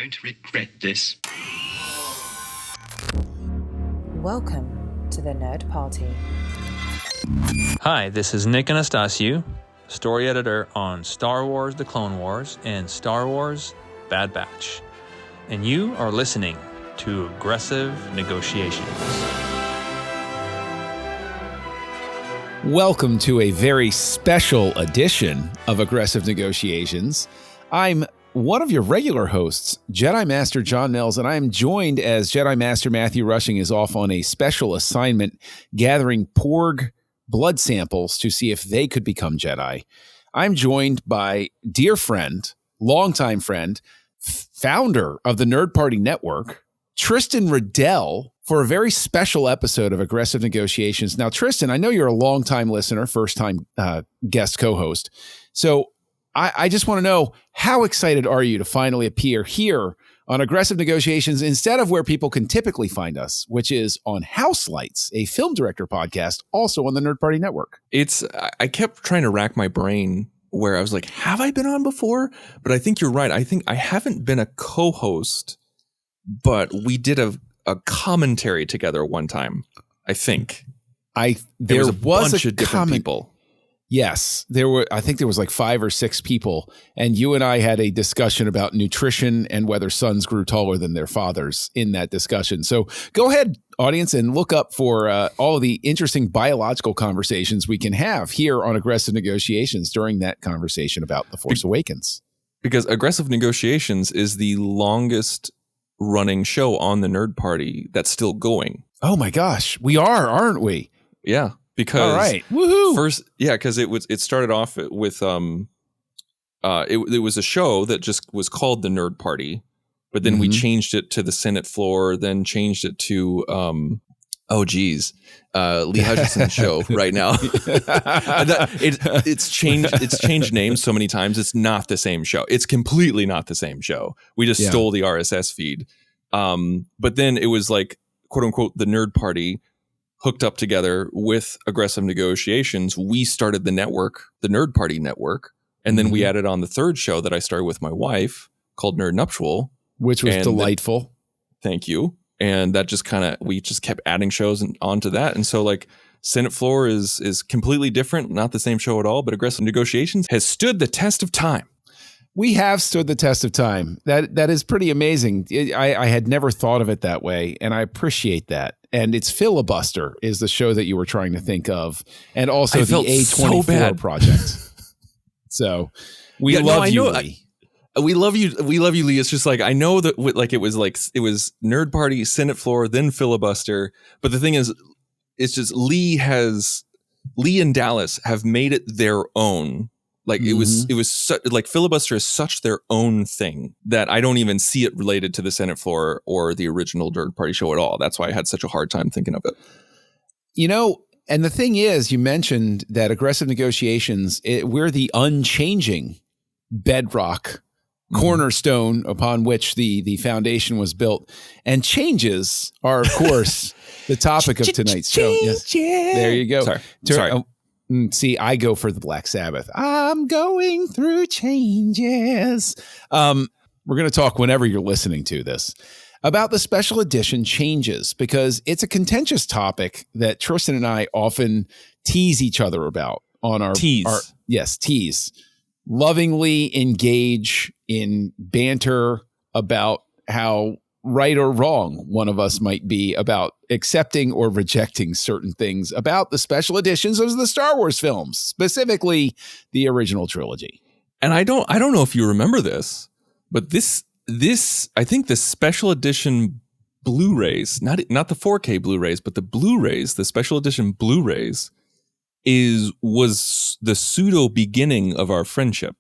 going to regret this. Welcome to the Nerd Party. Hi, this is Nick Anastasiou, story editor on Star Wars The Clone Wars and Star Wars Bad Batch. And you are listening to Aggressive Negotiations. Welcome to a very special edition of Aggressive Negotiations. I'm one of your regular hosts, Jedi Master John Mills, and I am joined as Jedi Master Matthew Rushing is off on a special assignment gathering Porg blood samples to see if they could become Jedi. I'm joined by dear friend, longtime friend, founder of the Nerd Party Network, Tristan Riddell, for a very special episode of Aggressive Negotiations. Now, Tristan, I know you're a longtime listener, first-time guest co-host. So I just want to know, how excited are you to finally appear here on Aggressive Negotiations instead of where people can typically find us, which is on House Lights, a film director podcast, also on the Nerd Party Network? I kept trying to rack my brain where I was like, have I been on before? But I think you're right. I think I haven't been a co-host, but we did a commentary together one time, I think. There was a bunch of different people. Yes, I think there was like 5 or 6 people, and you and I had a discussion about nutrition and whether sons grew taller than their fathers in that discussion. So go ahead, audience, and look up for all of the interesting biological conversations we can have here on Aggressive Negotiations during that conversation about The Force Awakens. Because Aggressive Negotiations is the longest running show on the Nerd Party that's still going. Oh my gosh, we are, aren't we? Yeah. Because all right, woohoo! First, yeah, because it started off with it was a show that just was called the Nerd Party, but then we changed it to the Senate Floor, then changed it to Lee Hutchinson's show right now. It's changed names so many times. It's not the same show. It's completely not the same show. We just stole the RSS feed. But then it was like, quote unquote, the Nerd Party hooked up together with Aggressive Negotiations. We started the network, the Nerd Party Network. And then we added on the third show that I started with my wife called Nerd Nuptial. Which was delightful. Thank you. And that just we just kept adding shows onto that. And so like Senate Floor is completely different, not the same show at all, but Aggressive Negotiations has stood the test of time. We have stood the test of time. That is pretty amazing. I had never thought of it that way, and I appreciate that. And it's Filibuster is the show that you were trying to think of, and also the A24 project. So we love you, Lee. We love you, Lee. It's just like, I know that it was Nerd Party, Senate Floor, then Filibuster. But the thing is, it's just Lee and Dallas have made it their own. Like it was like Filibuster is such their own thing that I don't even see it related to the Senate Floor or the original Nerd Party show at all. That's why I had such a hard time thinking of it. You know, and the thing is, you mentioned that Aggressive Negotiations, we're the unchanging bedrock cornerstone upon which the foundation was built. And changes are, of course, the topic of tonight's show. Yes. There you go. Sorry. See, I go for the Black Sabbath. I'm going through changes. We're going to talk whenever you're listening to this about the special edition changes, because it's a contentious topic that Tristan and I often tease each other about on our tease. Lovingly engage in banter about how right or wrong one of us might be about accepting or rejecting certain things about the special editions of the Star Wars films, specifically the original trilogy. And I don't know if you remember this, but this I think the special edition Blu-rays, not the 4K Blu-rays, but the Blu-rays, the special edition Blu-rays was the pseudo beginning of our friendship.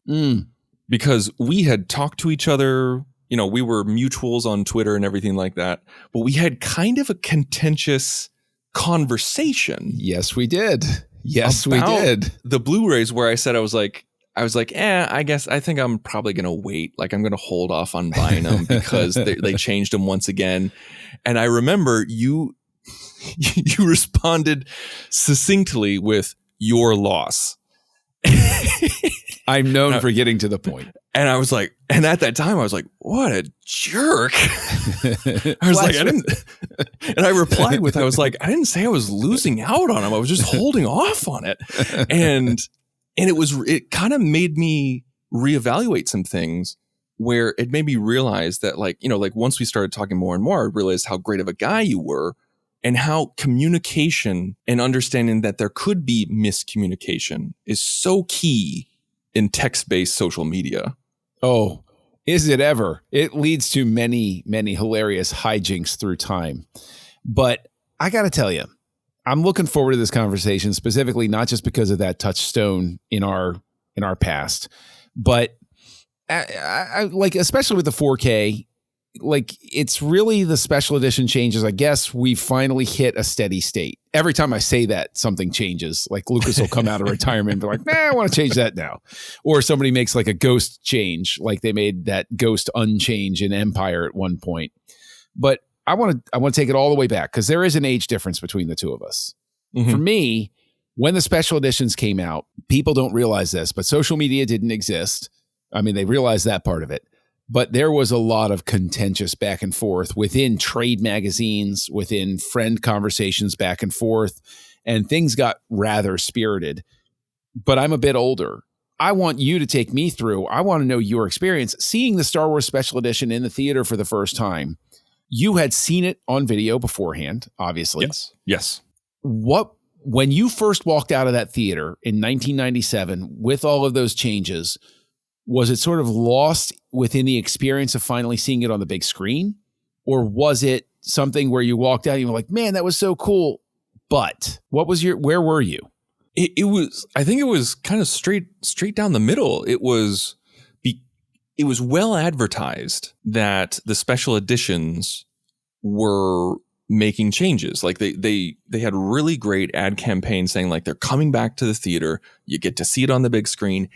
Because we had talked to each other. You know, we were mutuals on Twitter and everything like that, but we had kind of a contentious conversation. Yes, we did. Yes, we did. The Blu-rays where I said, I was like, I think I'm probably going to wait. Like, I'm going to hold off on buying them because they changed them once again. And I remember you responded succinctly with your loss. I'm known for getting to the point. And I was like, and at that time I was like, what a jerk. I was like, I didn't, and I replied with, I was like, I didn't say I was losing out on him. I was just holding off on it. And it kind of made me reevaluate some things, where it made me realize that, like, once we started talking more and more, I realized how great of a guy you were, and how communication and understanding that there could be miscommunication is so key in text-based social media. Oh, is it ever? It leads to many, many hilarious hijinks through time. But I got to tell you, I'm looking forward to this conversation, specifically not just because of that touchstone in our past, but I like, especially with the 4K, like, it's really the special edition changes. I guess we finally hit a steady state. Every time I say that, something changes. Like, Lucas will come out of retirement and be like, I want to change that now. Or somebody makes like a ghost change, like they made that ghost unchange in Empire at one point. But I want to take it all the way back, because there is an age difference between the two of us. Mm-hmm. For me, when the special editions came out, people don't realize this, but social media didn't exist. I mean, they realized that part of it. But there was a lot of contentious back and forth within trade magazines, within friend conversations back and forth, and things got rather spirited. But I'm a bit older. I want you to take me through. I want to know your experience seeing the Star Wars Special Edition in the theater for the first time. You had seen it on video beforehand, obviously. Yes. When you first walked out of that theater in 1997 with all of those changes, was it sort of lost within the experience of finally seeing it on the big screen? Or was it something where you walked out and you were like, man, that was so cool. But where were you? It was, I think it was kind of straight down the middle. It was well advertised that the special editions were making changes. Like they had really great ad campaigns saying, like, they're coming back to the theater. You get to see it on the big screen.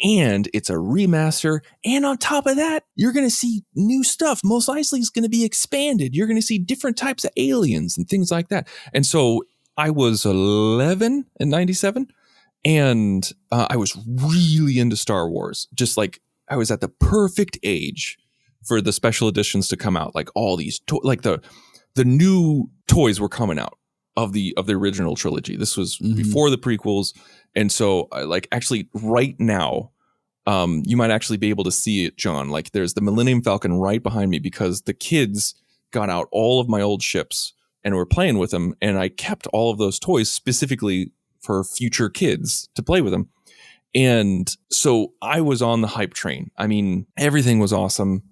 And it's a remaster. And on top of that, you're going to see new stuff. Mos Eisley is going to be expanded. You're going to see different types of aliens and things like that. And so I was 11 in 97, and I was really into Star Wars. Just like, I was at the perfect age for the special editions to come out. Like, all these, like the new toys were coming out of the original trilogy. This was before the prequels. And so, like, actually right now, you might actually be able to see it, John. Like, there's the Millennium Falcon right behind me, because the kids got out all of my old ships and were playing with them. And I kept all of those toys specifically for future kids to play with them. And so I was on the hype train. I mean, everything was awesome.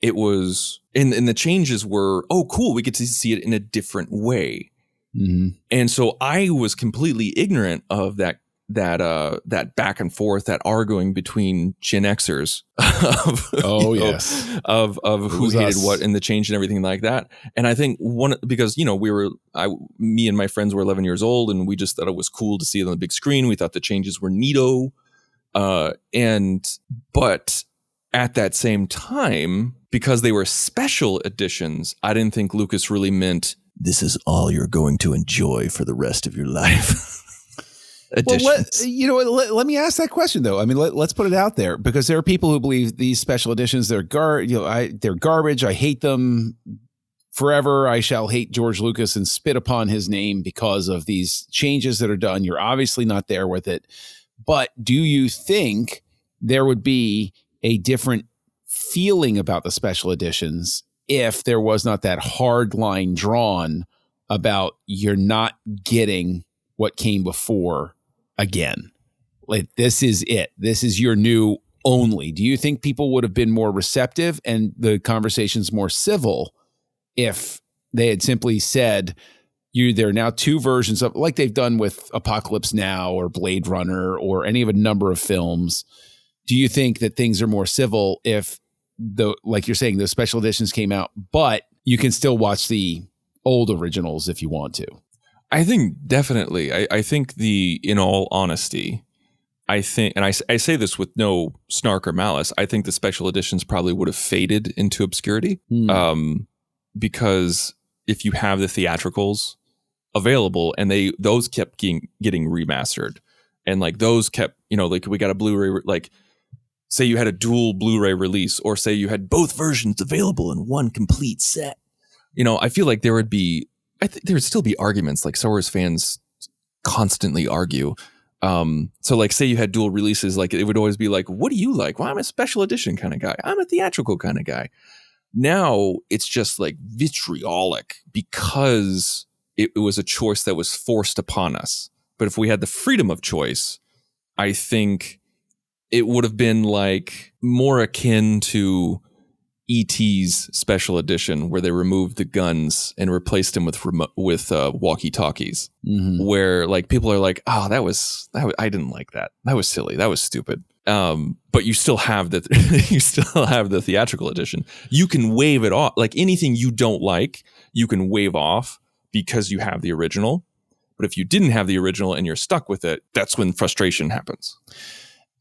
It was, and the changes were, oh, cool, we get to see it in a different way. Mm-hmm. And so I was completely ignorant of that back and forth, that arguing between Gen Xers of who hated what and the change and everything like that. And I think because me and my friends were 11 years old, and we just thought it was cool to see it on the big screen. We thought the changes were neato. But at that same time, because they were special editions, I didn't think Lucas really meant, this is all you're going to enjoy for the rest of your life. Well, let me ask that question, though. I mean, let's put it out there, because there are people who believe these special editions, they're garbage. I hate them forever. I shall hate George Lucas and spit upon his name because of these changes that are done. You're obviously not there with it. But do you think there would be a different feeling about the special editions if there was not that hard line drawn about you're not getting what came before again? Like, this is it. This is your new only. Do you think people would have been more receptive and the conversations more civil if they had simply said, there are now two versions of, like they've done with Apocalypse Now or Blade Runner or any of a number of films? Do you think that things are more civil if, like you're saying, the special editions came out, but you can still watch the old originals if you want to? I think definitely. I think in all honesty, I think, and I say this with no snark or malice, I think the special editions probably would have faded into obscurity. Because if you have the theatricals available, and those kept getting remastered, and like those kept, like we got a Blu-ray, like say you had a dual Blu-ray release, or say you had both versions available in one complete set. I feel like there would still be arguments. Like Star Wars fans constantly argue. So like say you had dual releases, like it would always be like, what do you like? Well, I'm a special edition kind of guy. I'm a theatrical kind of guy. Now it's just like vitriolic because it was a choice that was forced upon us. But if we had the freedom of choice, I think it would have been like more akin to E.T.'s special edition, where they removed the guns and replaced them with walkie-talkies, where like people are like, oh, that was I didn't like that. That was silly. That was stupid. But you still have the theatrical edition. You can waive it off. Like anything you don't like, you can waive off because you have the original. But if you didn't have the original and you're stuck with it, that's when frustration happens.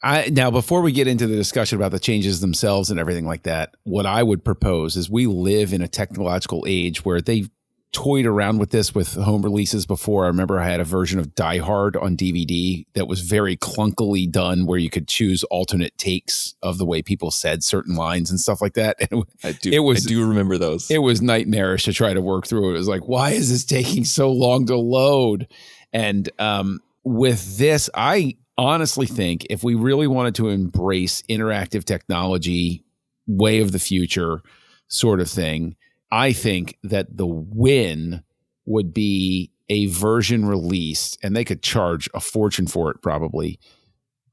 Now, before we get into the discussion about the changes themselves and everything like that, what I would propose is we live in a technological age where they've toyed around with this with home releases before. I remember I had a version of Die Hard on DVD that was very clunkily done, where you could choose alternate takes of the way people said certain lines and stuff like that. And I do remember those. It was nightmarish to try to work through. It was like, why is this taking so long to load? And with this, I honestly think if we really wanted to embrace interactive technology, way of the future sort of thing, I think that the win would be a version released, and they could charge a fortune for it probably,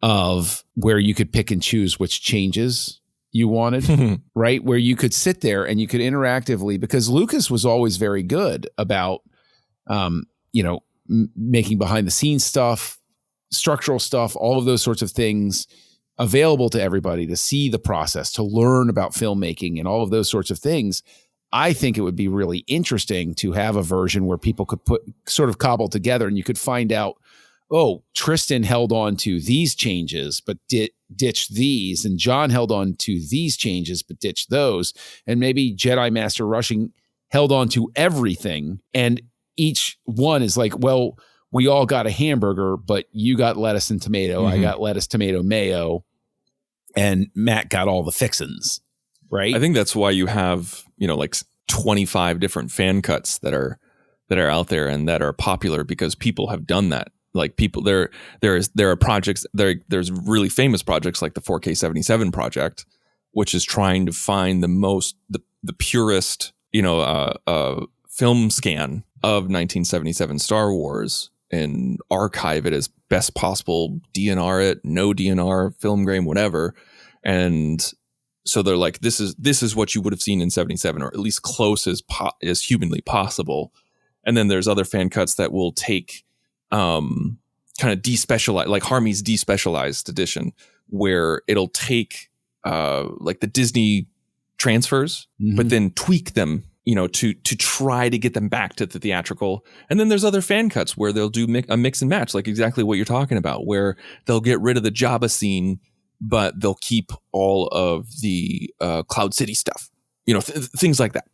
of where you could pick and choose which changes you wanted, right? Where you could sit there and you could interactively, because Lucas was always very good about, making behind the scenes stuff, structural stuff, all of those sorts of things available to everybody to see the process, to learn about filmmaking and all of those sorts of things. I think it would be really interesting to have a version where people could sort of cobble together and you could find out, oh, Tristan held on to these changes, but ditched these. And John held on to these changes, but ditched those. And maybe Jedi Master Rushing held on to everything. And each one is like, well, we all got a hamburger, but you got lettuce and tomato. I got lettuce, tomato, mayo, and Matt got all the fixins, right? I think that's why you have, like 25 different fan cuts that are out there and that are popular, because people have done that. Like people, there are projects, there's really famous projects like the 4K 77 project, which is trying to find the purest, film scan of 1977 Star Wars and archive it as best possible, DNR it, no DNR, film grain, whatever. And so they're like, this is what you would have seen in 77, or at least close as humanly possible. And then there's other fan cuts that will take kind of despecialize, like Harmy's despecialized edition, where it'll take like the Disney transfers, but then tweak them, to try to get them back to the theatrical. And then there's other fan cuts where they'll do a mix and match, like exactly what you're talking about, where they'll get rid of the Jabba scene, but they'll keep all of the Cloud City stuff, things like that.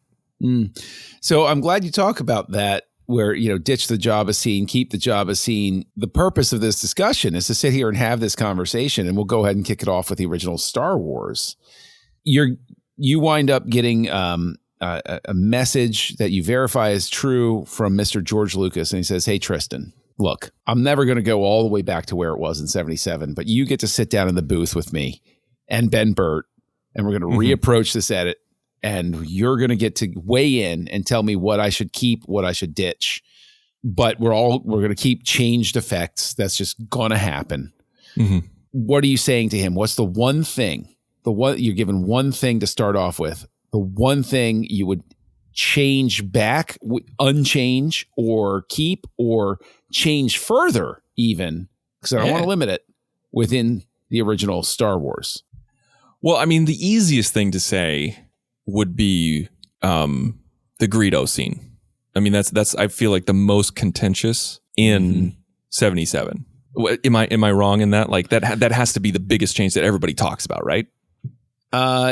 So I'm glad you talk about that, where, ditch the Jabba scene, keep the Jabba scene. The purpose of this discussion is to sit here and have this conversation, and we'll go ahead and kick it off with the original Star Wars. You wind up getting a message that you verify is true from Mr. George Lucas, and he says, hey, Tristan, look, I'm never going to go all the way back to where it was in 77, but you get to sit down in the booth with me and Ben Burt, and we're going to reapproach this edit, and you're going to get to weigh in and tell me what I should keep, what I should ditch. But we're going to keep changed effects. That's just going to happen. What are you saying to him? What's the one thing, you're given one thing to start off with, the one thing you would change back, unchange, or keep, or change further even, because I don't want to limit it, within the original Star Wars? Well, I mean, the easiest thing to say would be the Greedo scene. I mean, that's I feel like the most contentious in 77. Am I wrong in that? Like that has to be the biggest change that everybody talks about, right?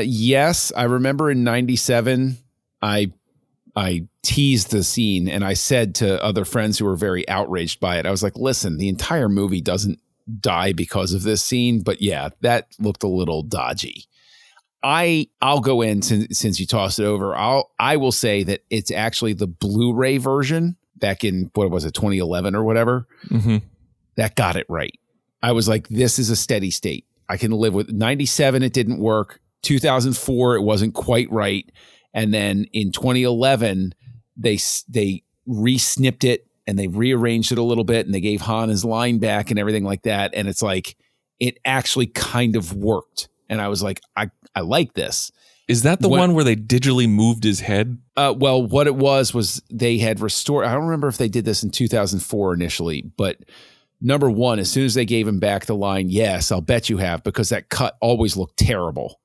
Yes, I remember in 97, I teased the scene and I said to other friends who were very outraged by it, I was like, listen, the entire movie doesn't die because of this scene. But yeah, that looked a little dodgy. I'll go in since you tossed it over. I will say that it's actually the Blu-ray version back in, what was it, 2011 or whatever, that got it right. I was like, this is a steady state. I can live with 97. It didn't work. 2004, it wasn't quite right. And then in 2011, they re-snipped it and they rearranged it a little bit and they gave Han his line back and everything like that. And it's like, it actually kind of worked. And I was like, I like this. Is that the one where they digitally moved his head? Well, what it was they had restored. I don't remember if they did this in 2004 initially, but number one, as soon as they gave him back the line, yes, I'll bet you have, because that cut always looked terrible.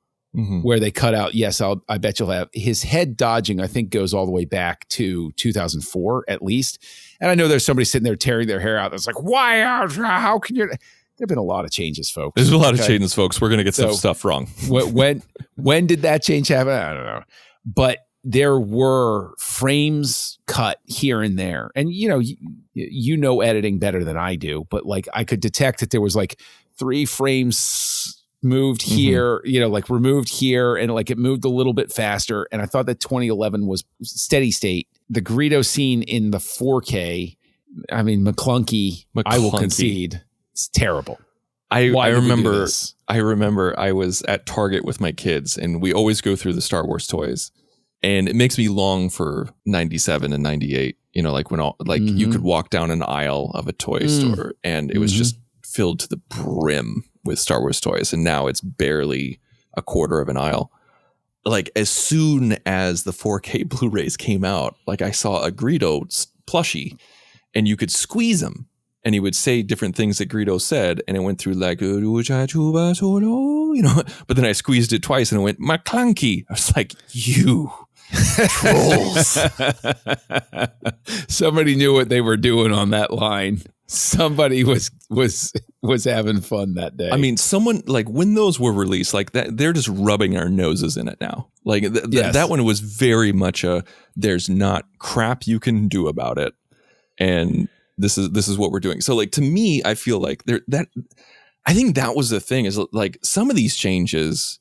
Where they cut out, yes, I bet you'll have. His head dodging, I think, goes all the way back to 2004 at least. And I know there's somebody sitting there tearing their hair out. That's like, why? How can you? There have been a lot of changes, folks. There's a lot of changes, folks. We're going to get some stuff wrong. when did that change happen? I don't know. But there were frames cut here and there. And, you know editing better than I do. But like I could detect that there was like 3 frames moved here, like removed here. And like it moved a little bit faster. And I thought that 2011 was steady state. The Greedo scene in the 4K, I mean, McClunky. I will concede. It's terrible. I remember I was at Target with my kids and we always go through the Star Wars toys, and it makes me long for 97 and 98, like when you could walk down an aisle of a toy store and it was just filled to the brim with Star Wars toys. And now it's barely a quarter of an aisle. Like as soon as the 4K Blu-rays came out, like I saw a Greedo plushie and you could squeeze him. And he would say different things that Greedo said, and it went through like, but then I squeezed it twice and it went, McClunky. I was like, you trolls. Somebody knew what they were doing on that line. Somebody was having fun that day. I mean, someone like when those were released, like that, they're just rubbing our noses in it now. Like that one was very much there's not crap you can do about it. And this is what we're doing. So like, to me, I feel like I think that was the thing is like some of these changes,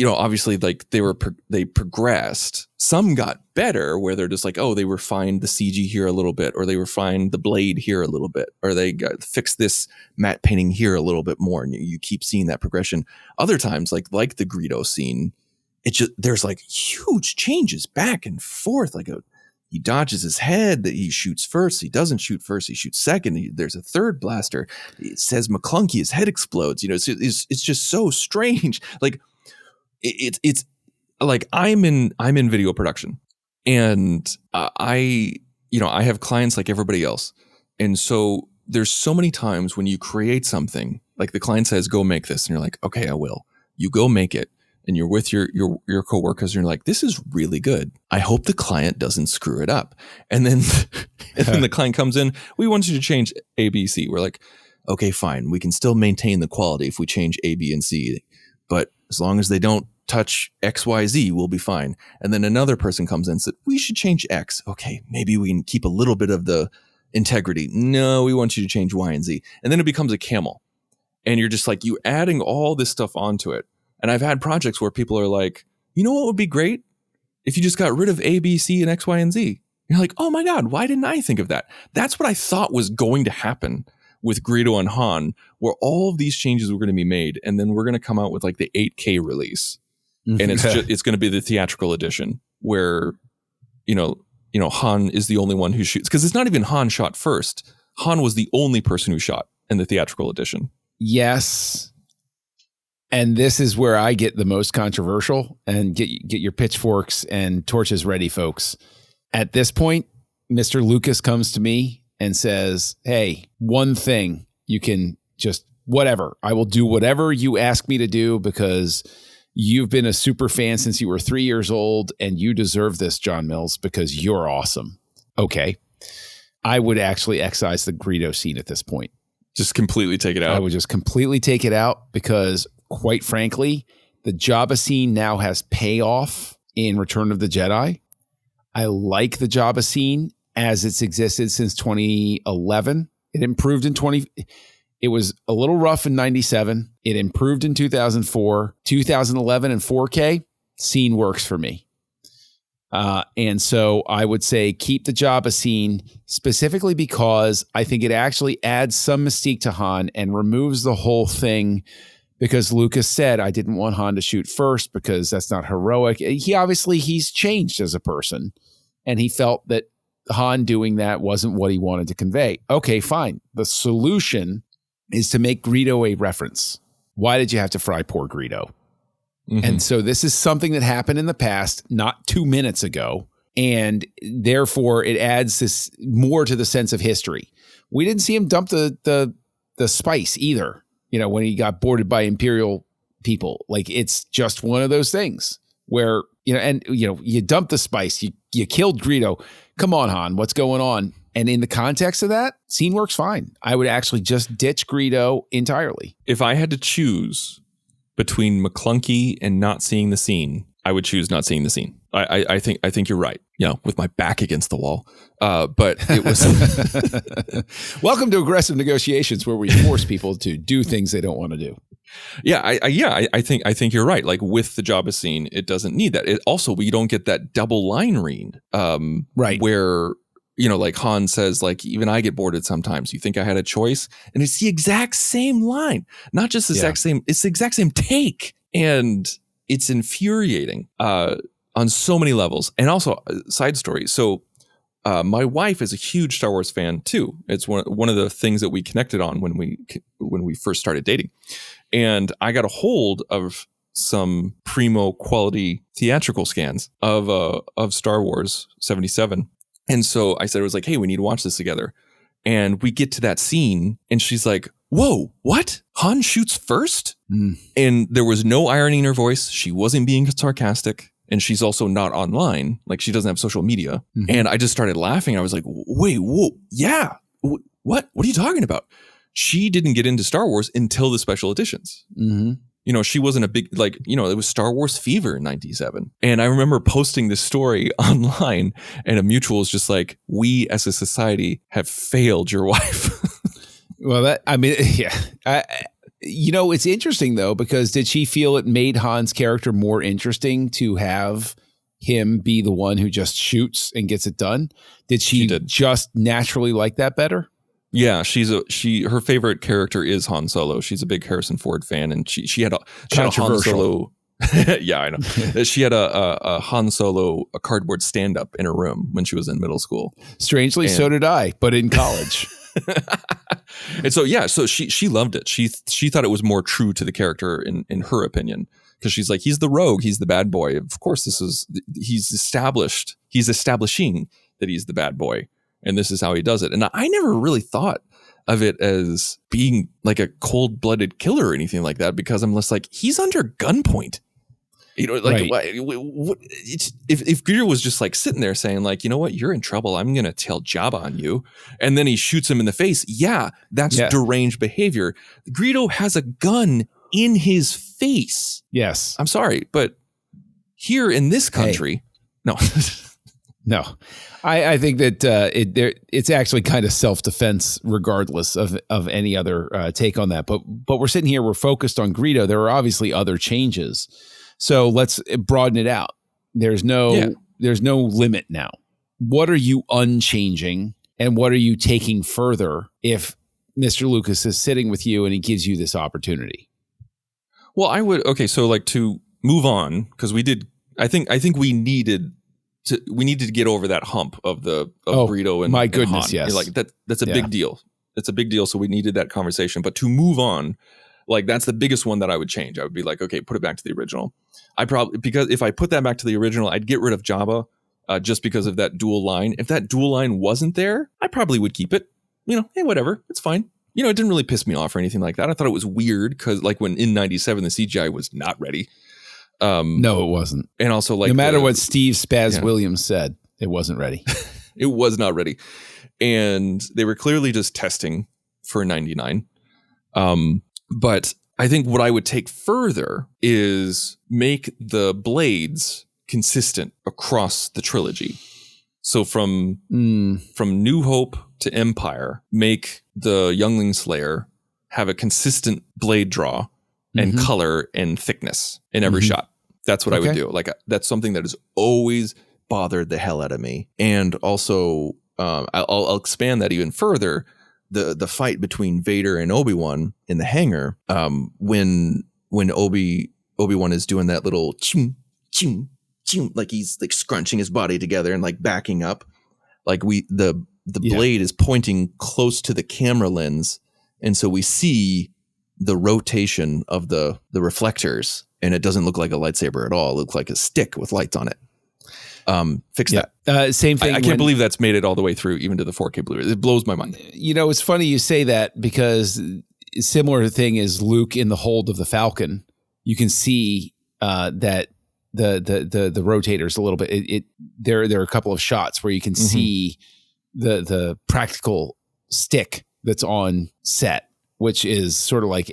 obviously like they progressed. Some got better where they're just like, oh, they refined the CG here a little bit, or they refined the blade here a little bit, or they fixed this matte painting here a little bit more. And you keep seeing that progression. Other times, like the Greedo scene, there's like huge changes back and forth. Like he dodges his head, that he shoots first. He doesn't shoot first. He shoots second. There's a third blaster. It says McClunky, his head explodes. It's just so strange. Like it's like I'm in video production, and I have clients like everybody else. And so there's so many times when you create something, like the client says, go make this. And you're like, okay, I will. You go make it. And you're with your coworkers, and you're like, this is really good. I hope the client doesn't screw it up. And then the client comes in, we want you to change A, B, C. We're like, okay, fine. We can still maintain the quality if we change A, B, and C. But as long as they don't touch X, Y, Z, we'll be fine. And then another person comes in and said, we should change X. Okay, maybe we can keep a little bit of the integrity. No, we want you to change Y and Z. And then it becomes a camel. And you're just like, you adding all this stuff onto it. And I've had projects where people are like, you know what would be great? If you just got rid of A, B, C, and X, Y, and Z. You're like, oh my God, why didn't I think of that? That's what I thought was going to happen with Greedo and Han, where all of these changes were going to be made. And then we're going to come out with like the 8K release. And it's going to be the theatrical edition where, Han is the only one who shoots. Because it's not even Han shot first. Han was the only person who shot in the theatrical edition. Yes. And this is where I get the most controversial, and get your pitchforks and torches ready, folks. At this point, Mr. Lucas comes to me and says, hey, one thing, you can just whatever. I will do whatever you ask me to do because you've been a super fan since you were 3 years old, and you deserve this, John Mills, because you're awesome. Okay. I would actually excise the Greedo scene at this point. Just completely take it out. I would just completely take it out because, quite frankly, the Jabba scene now has payoff in Return of the Jedi. I like the Jabba scene as it's existed since 2011. It improved in It was a little rough in 97. It improved in 2004. 2011 and 4K, scene works for me. And so I would say keep the Jabba scene, specifically because I think it actually adds some mystique to Han and removes the whole thing, because Lucas said, I didn't want Han to shoot first because that's not heroic. He's changed as a person, and he felt that Han doing that wasn't what he wanted to convey. Okay, fine. The solution is to make Greedo a reference. Why did you have to fry poor Greedo? Mm-hmm. And so this is something that happened in the past, not 2 minutes ago. And therefore it adds this more to the sense of history. We didn't see him dump the spice either, when he got boarded by Imperial people. Like, it's just one of those things where, you dump the spice, you killed Greedo. Come on, Han, what's going on? And in the context of that, scene works fine. I would actually just ditch Greedo entirely. If I had to choose between McClunky and not seeing the scene, I would choose not seeing the scene. I think you're right. With my back against the wall. But it was Welcome to Aggressive Negotiations, where we force people to do things they don't want to do. Yeah, I think you're right. Like, with the Jabba scene, it doesn't need that. It also, we don't get that double line read, right? Where like Han says, like, even I get boarded sometimes. You think I had a choice? And it's the exact same line, not just the exact same. It's the exact same take, and it's infuriating on so many levels. And also, side story. So, my wife is a huge Star Wars fan too. It's one of the things that we connected on when we first started dating. And I got a hold of some primo quality theatrical scans of Star Wars 77. And so I said, it was like, hey, we need to watch this together. And we get to that scene and she's like, whoa, what? Han shoots first? And there was no irony in her voice. She wasn't being sarcastic. And she's also not online. Like, she doesn't have social media. Mm-hmm. And I just started laughing. I was like, wait, whoa, yeah. What are you talking about? She didn't get into Star Wars until the special editions. Mm-hmm. She wasn't a big, it was Star Wars fever in 97. And I remember posting this story online, and a mutual was just like, we as a society have failed your wife. Well, it's interesting though, because did she feel it made Han's character more interesting to have him be the one who just shoots and gets it done? Did she just naturally like that better? Yeah, her favorite character is Han Solo. She's a big Harrison Ford fan, and she had a Han Solo. Yeah, I know. She had a Han Solo cardboard stand-up in her room when she was in middle school. Strangely, so did I, but in college. And so she loved it. She thought it was more true to the character in her opinion, because she's like, he's the rogue, he's the bad boy. Of course, he's establishing that he's the bad boy. And this is how he does it. And I never really thought of it as being like a cold-blooded killer or anything like that, because I'm just like, he's under gunpoint. Right. If Greedo was just like sitting there saying, like, you know what, you're in trouble, I'm going to tell Jabba on you. And then he shoots him in the face. Yeah, that's deranged behavior. Greedo has a gun in his face. Yes. I'm sorry, but here in this country, no. No, I think that it's actually kind of self-defense regardless of any other take on that. But we're sitting here, we're focused on Greedo. There are obviously other changes. So let's broaden it out. There's no limit now. What are you unchanging and what are you taking further if Mr. Lucas is sitting with you and he gives you this opportunity? Well, so like, to move on, because I think we needed to get over that hump of Greedo and my goodness, Han. yes. Like that's a big deal. It's a big deal. So we needed that conversation. But to move on, like, that's the biggest one that I would change. I would be like, okay, put it back to the original. Because if I put that back to the original, I'd get rid of Jabba just because of that dual line. If that dual line wasn't there, I probably would keep it. Hey, whatever, it's fine. It didn't really piss me off or anything like that. I thought it was weird because, like, when in 97, the CGI was not ready. No, it wasn't. And also, like, no matter what Steve Spaz Williams said, it wasn't ready. It was not ready. And they were clearly just testing for 99. But I think what I would take further is make the blades consistent across the trilogy. So from New Hope to Empire, make the Youngling Slayer have a consistent blade draw and color and thickness in every shot. That's what I would do. Like that's something that has always bothered the hell out of me. And also, I'll expand that even further. The fight between Vader and Obi-Wan in the hangar, when Obi-Wan is doing that little ching, ching, ching, like he's like scrunching his body together and like backing up, like the blade is pointing close to the camera lens, and so we see the rotation of the reflectors, and it doesn't look like a lightsaber at all. It looks like a stick with lights on it. Fix that. Same thing. I can't believe that's made it all the way through, even to the 4K Blu-ray. It blows my mind. You know, it's funny you say that, because a similar thing is Luke in the hold of the Falcon. You can see that the rotators a little bit. There are a couple of shots where you can see the practical stick that's on set, which is sort of like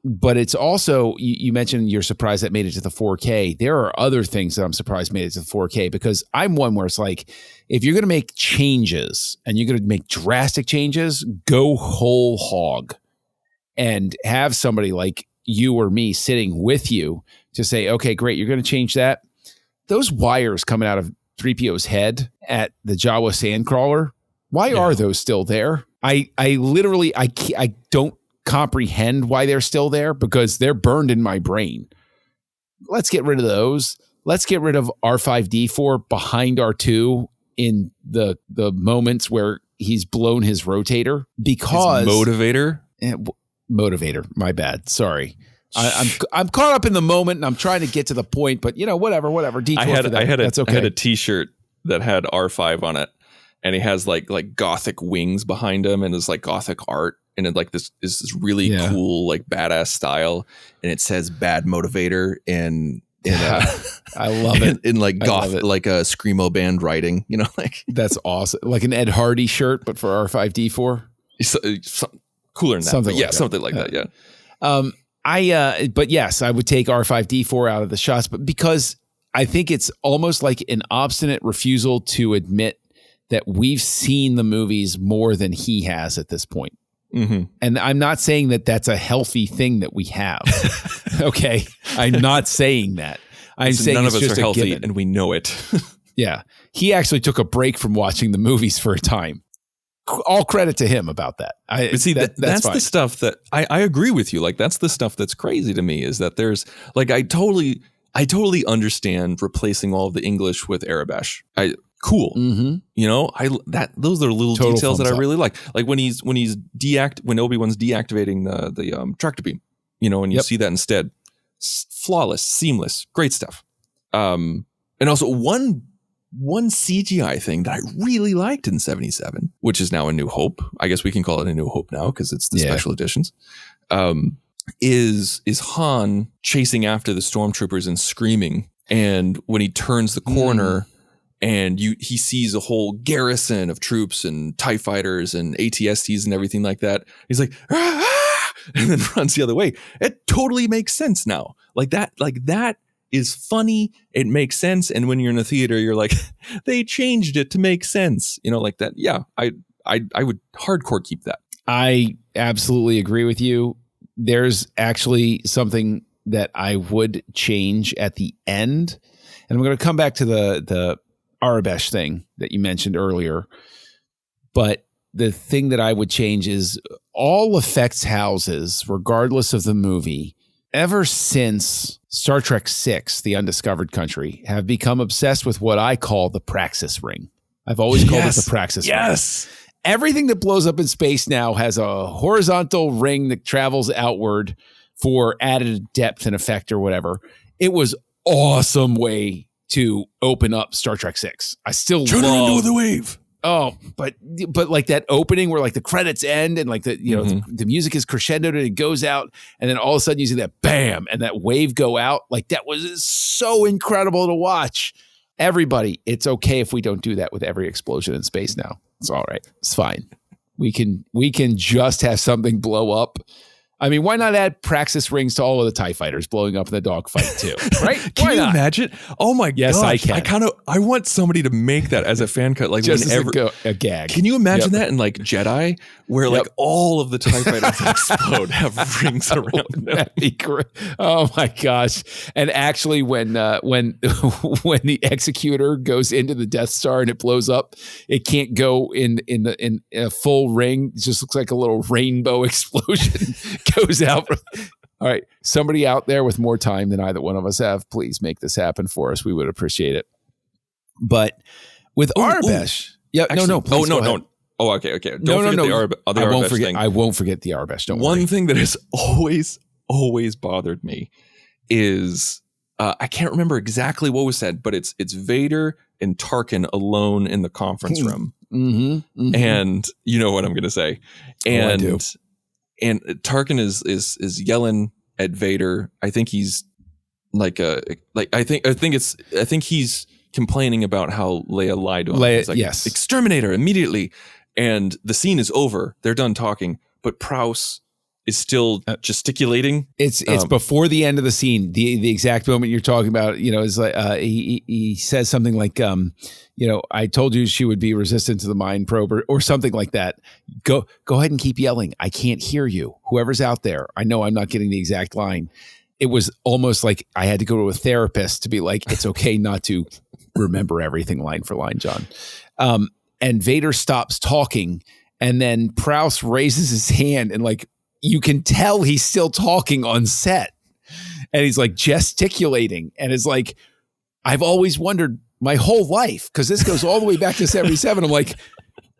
but it's also, you mentioned you're surprised that made it to the 4K. There are other things that I'm surprised made it to the 4K, because I'm one where it's like, if you're going to make changes and you're going to make drastic changes, go whole hog and have somebody like you or me sitting with you to say, okay, great, you're going to change that. Those wires coming out of 3PO's head at the Jawa Sandcrawler, why are those still there? I literally don't comprehend why they're still there, because they're burned in my brain. Let's get rid of those. Let's get rid of R5D4 behind R2 in the moments where he's blown his rotator, because motivator. My bad. Sorry. I'm caught up in the moment and I'm trying to get to the point, but whatever. I had a t-shirt that had R5 on it, and he has like gothic wings behind him, and it's like gothic art. And it like this is this really cool, like badass style. And it says bad motivator in I love it. In like goth, like a screamo band writing, like that's awesome. Like an Ed Hardy shirt, but for R5D4. Cooler than that. Something like that. Yeah. But yes, I would take R5D4 out of the shots, but because I think it's almost like an obstinate refusal to admit that we've seen the movies more than he has at this point. And I'm not saying that that's a healthy thing that we have. Okay. I'm not saying that. I'm saying none of us are healthy and we know it. Yeah. He actually took a break from watching the movies for a time. All credit to him about that. But see, that's the stuff that I agree with you. Like, that's the stuff that's crazy to me, is that there's like, I totally understand replacing all of the English with Arabesh. Cool. Those are little total details that I really like. Like when Obi-Wan's deactivating the tractor beam, and you see that instead, flawless, seamless, great stuff. And also one CGI thing that I really liked in 77, which is now A New Hope. I guess we can call it A New Hope now because it's the special editions. Is Han chasing after the stormtroopers and screaming, and when he turns the corner. And he sees a whole garrison of troops and TIE fighters and AT-STs and everything like that. He's like, ah! And then runs the other way. It totally makes sense now. Like that is funny. It makes sense. And when you're in a theater, you're like, they changed it to make sense. Like that. Yeah, I would hardcore keep that. I absolutely agree with you. There's actually something that I would change at the end. And I'm going to come back to the Arabesh thing that you mentioned earlier. But the thing that I would change is all effects houses, regardless of the movie, ever since Star Trek VI, The Undiscovered Country, have become obsessed with what I call the Praxis Ring. I've always called it the Praxis Ring. Yes. Everything that blows up in space now has a horizontal ring that travels outward for added depth and effect or whatever. It was awesome way to open up Star Trek VI. I still turn love into the wave. Oh, but like that opening where like the credits end and like the music is crescendoed and it goes out, and then all of a sudden you see that bam and that wave go out. Like that was so incredible to watch. Everybody, it's okay if we don't do that with every explosion in space now. It's all right. It's fine. We can just have something blow up I mean, why not add Praxis rings to all of the TIE fighters blowing up in the dogfight too? Right? Can you imagine? Oh my Yes, gosh. I can. I want somebody to make that as a fan cut. Like Just whenever, as a gag. Can you imagine that in like Jedi, where like all of the TIE fighters that explode have rings around them? That'd be great. Oh my gosh! And actually, when when the executor goes into the Death Star and it blows up, it can't go in a full ring. It just looks like a little rainbow explosion goes out. All right, somebody out there with more time than either one of us have, please make this happen for us. We would appreciate it. But with Arabesh, please go ahead. Oh, okay. Don't No. forget the Arabesh thing. I won't forget the Arabesh. Don't worry. One thing that has always bothered me is I can't remember exactly what was said, but it's Vader and Tarkin alone in the conference room, and you know what I'm going to say, and I do. And Tarkin is yelling at Vader. I think he's I think he's complaining about how Leia lied to him. He's like, yes, exterminator immediately. And the scene is over. They're done talking, but Prowse is still gesticulating. It's before the end of the scene. The exact moment you're talking about, is like he says something like, I told you she would be resistant to the mind probe or something like that. Go ahead and keep yelling. I can't hear you. Whoever's out there. I know I'm not getting the exact line. It was almost like I had to go to a therapist to be like, it's okay not to remember everything line for line, John. And Vader stops talking, and then Prowse raises his hand, and like you can tell he's still talking on set, and he's like gesticulating, and it's like I've always wondered my whole life, because this goes all the way back to 77. I'm like,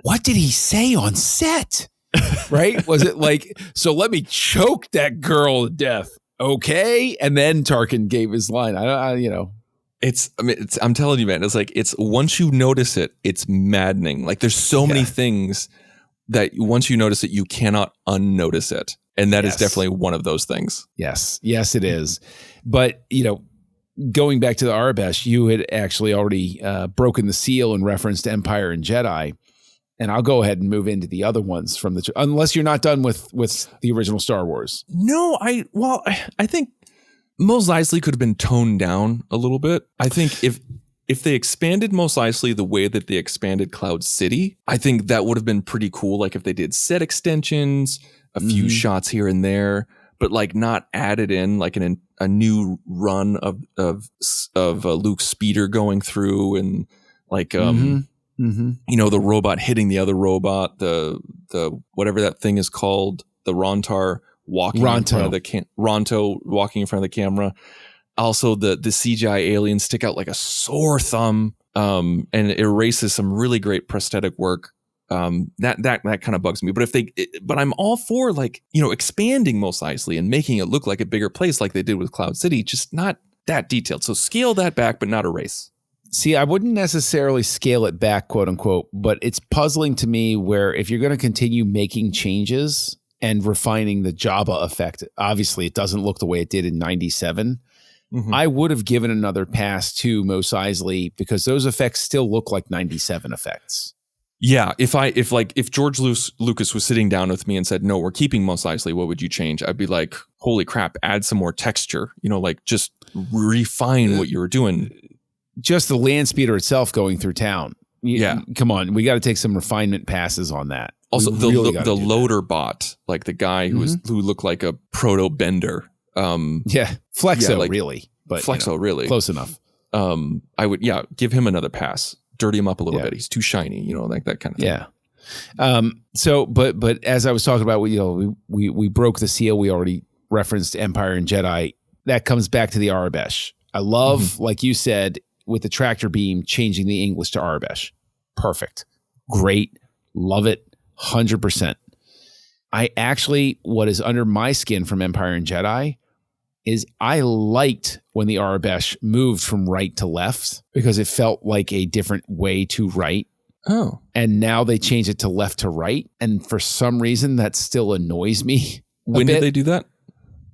what did he say on set? Right? Was it like, so let me choke that girl to death? Okay. And then Tarkin gave his line. I'm telling you, man, it's once you notice it, it's maddening. Like there's so many things that once you notice it, you cannot unnotice it. And that is definitely one of those things. Yes, it is. But, going back to the Arabesh, you had actually already broken the seal in reference to Empire and Jedi. And I'll go ahead and move into the other ones from unless you're not done with the original Star Wars. No, I think Mos Eisley could have been toned down a little bit. I think if they expanded Mos Eisley the way that they expanded Cloud City, I think that would have been pretty cool. Like if they did set extensions, a few shots here and there, but like not added in like a new run of Luke's speeder going through and like the robot hitting the other robot, the whatever that thing is called, the Ronto walking in front of the Ronto walking in front of the camera. Also, the CGI aliens stick out like a sore thumb, and it erases some really great prosthetic work. That kind of bugs me. But I'm all for expanding Mos Eisley and making it look like a bigger place, like they did with Cloud City. Just not that detailed. So scale that back, but not erase. See, I wouldn't necessarily scale it back, quote unquote, but it's puzzling to me where if you're going to continue making changes and refining the Jabba effect, obviously it doesn't look the way it did in 97. I would have given another pass to Mos Eisley because those effects still look like 97 effects. Yeah, if George Lucas was sitting down with me and said, "No, we're keeping Mos Eisley, what would you change?" I'd be like, "Holy crap, add some more texture. Just refine what you were doing." Just the land speeder itself going through town. Come on, we got to take some refinement passes on that. Also, the loader bot, like the guy who looked like a proto Bender. Flexo really, but Flexo really close enough. I would give him another pass. Dirty him up a little bit. He's too shiny, like that kind of thing. Yeah. So, but as I was talking about, we broke the seal. We already referenced Empire and Jedi. That comes back to the Arabesh. I love, like you said, with the tractor beam, changing the English to Arabesh. Perfect. Great. Love it. 100%. I actually, what is under my skin from Empire and Jedi is I liked when the Arabesh moved from right to left because it felt like a different way to write. Oh. And now they change it to left to right. And for some reason, that still annoys me. When did they do that?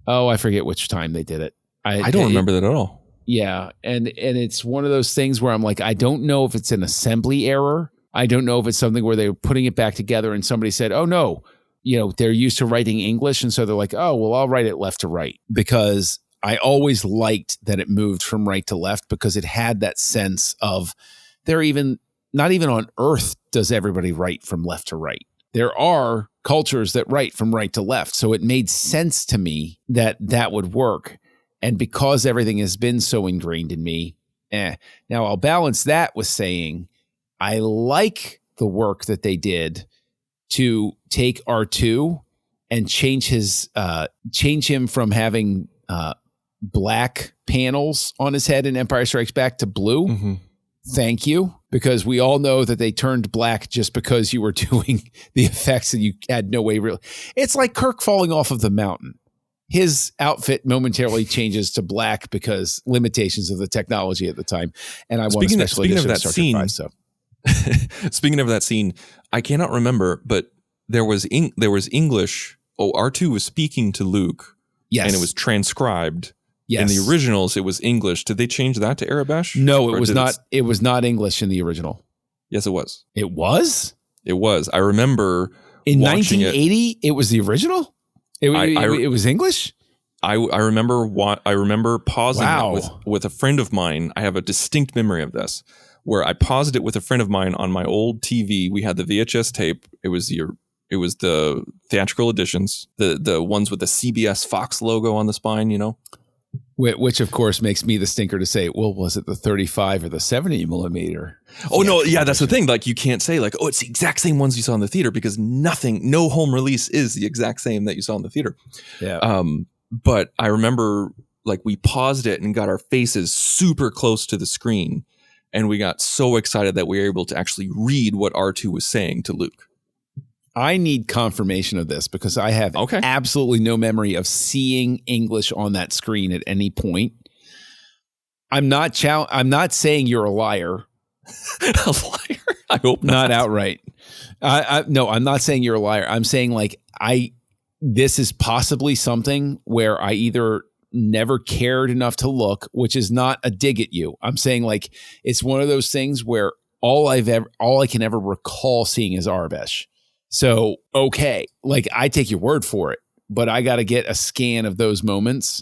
Oh, I forget which time they did it. I don't remember that at all. Yeah. And it's one of those things where I'm like, I don't know if it's an assembly error. I don't know if it's something where they were putting it back together and somebody said, oh, no, they're used to writing English. And so they're like, oh, well, I'll write it left to right, because I always liked that it moved from right to left, because it had that sense of not even on Earth does everybody write from left to right. There are cultures that write from right to left. So it made sense to me that that would work. And because everything has been so ingrained in me, Now I'll balance that with saying I like the work that they did to take R2 and change him from having black panels on his head in Empire Strikes Back to blue. Mm-hmm. Thank you. Because we all know that they turned black just because you were doing the effects and you had no way really. It's like Kirk falling off of the mountain. His outfit momentarily changes to black because limitations of the technology at the time. And I want a special edition of Star Trek 5. So. Speaking of that scene, I cannot remember, but there was English. Oh, R2 was speaking to Luke. Yes. And it was transcribed. Yes. In the originals, it was English. Did they change that to Arabish? No, it was not. It was not English in the original. Yes, it was. It was? It was. I remember in 1980, it was the original? It was English? I remember pausing it with a friend of mine. I have a distinct memory of this, where I paused it with a friend of mine on my old TV. We had the VHS tape. It was the theatrical editions, the ones with the CBS Fox logo on the spine, you know? Which, of course, makes me the stinker to say, well, was it the 35 or the 70 millimeter? Oh, no. Yeah, that's the thing. Like, you can't say, like, oh, it's the exact same ones you saw in the theater, because no home release is the exact same that you saw in the theater. Yeah. But I remember, like, we paused it and got our faces super close to the screen. And we got so excited that we were able to actually read what R2 was saying to Luke. I need confirmation of this, because I have absolutely no memory of seeing English on that screen at any point. I'm not saying you're a liar. A liar? I hope not. Not outright. No, I'm not saying you're a liar. I'm saying, like, this is possibly something where I either never cared enough to look, which is not a dig at you. I'm saying, like, it's one of those things where all I can ever recall seeing is Arabish. So, okay, like, I take your word for it, but I got to get a scan of those moments,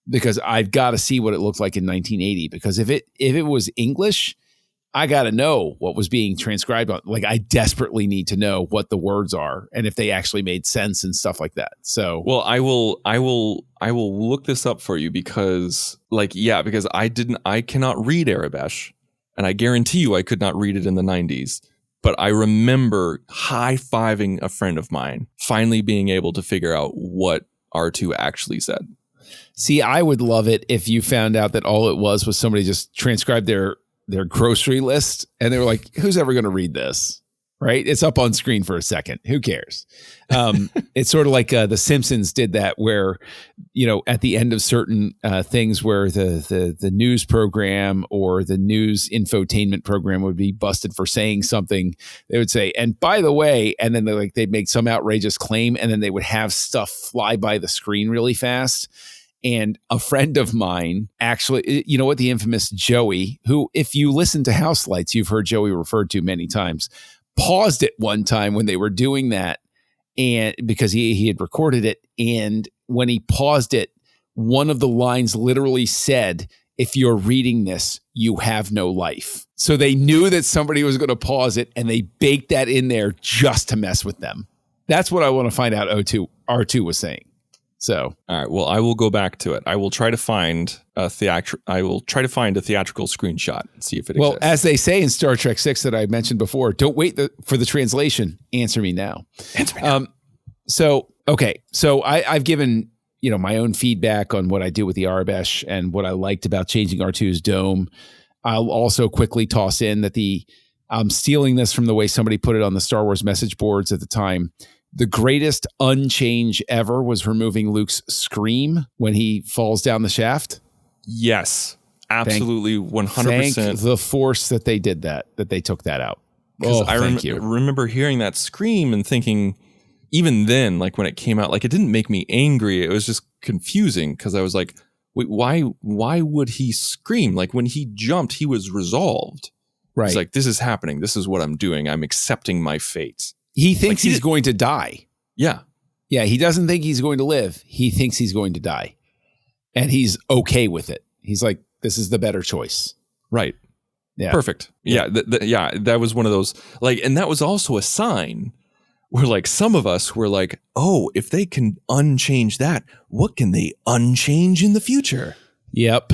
because I've got to see what it looked like in 1980. Because if it was English, I got to know what was being transcribed. Like, I desperately need to know what the words are and if they actually made sense and stuff like that. So, well, I will look this up for you, because, because I cannot read Arabish, and I guarantee you I could not read it in the 90s. But I remember high-fiving a friend of mine, finally being able to figure out what R2 actually said. See, I would love it if you found out that all it was somebody just transcribed their grocery list, and they were like, who's ever going to read this? Right? It's up on screen for a second. Who cares? It's sort of like The Simpsons did that, where, at the end of certain things where the news program or the news infotainment program would be busted for saying something, they would say, and by the way, and then they'd make some outrageous claim, and then they would have stuff fly by the screen really fast. And a friend of mine, actually, the infamous Joey, who, if you listen to House Lights, you've heard Joey referred to many times, paused it one time when they were doing that, and because he had recorded it, and when he paused it, one of the lines literally said, if you're reading this, you have no life. So they knew that somebody was going to pause it, and they baked that in there just to mess with them. That's what I want to find out R2 was saying. So, all right. Well, I will go back to it. I will try to find a theatrical screenshot and see if it exists. Well, as they say in Star Trek 6 that I mentioned before, don't wait for the translation. Answer me now. Answer me now. So I've given my own feedback on what I do with the Arabish and what I liked about changing R2's dome. I'll also quickly toss in that I'm stealing this from the way somebody put it on the Star Wars message boards at the time. The greatest unchange ever was removing Luke's scream when he falls down the shaft. Yes, absolutely, 100%. Thank the Force that they did that they took that out. I remember hearing that scream and thinking, even then, like when it came out, like it didn't make me angry. It was just confusing, because I was like, wait, why would he scream? Like when he jumped, he was resolved. Right. It's like, this is happening. This is what I'm doing. I'm accepting my fate. He thinks he's going to die. Yeah. Yeah, he doesn't think he's going to live. He thinks he's going to die. And he's okay with it. He's like, this is the better choice. Right. Yeah. Perfect. Yeah. That was one of those, like, and that was also a sign where, like, some of us were like, oh, if they can unchange that, what can they unchange in the future? Yep.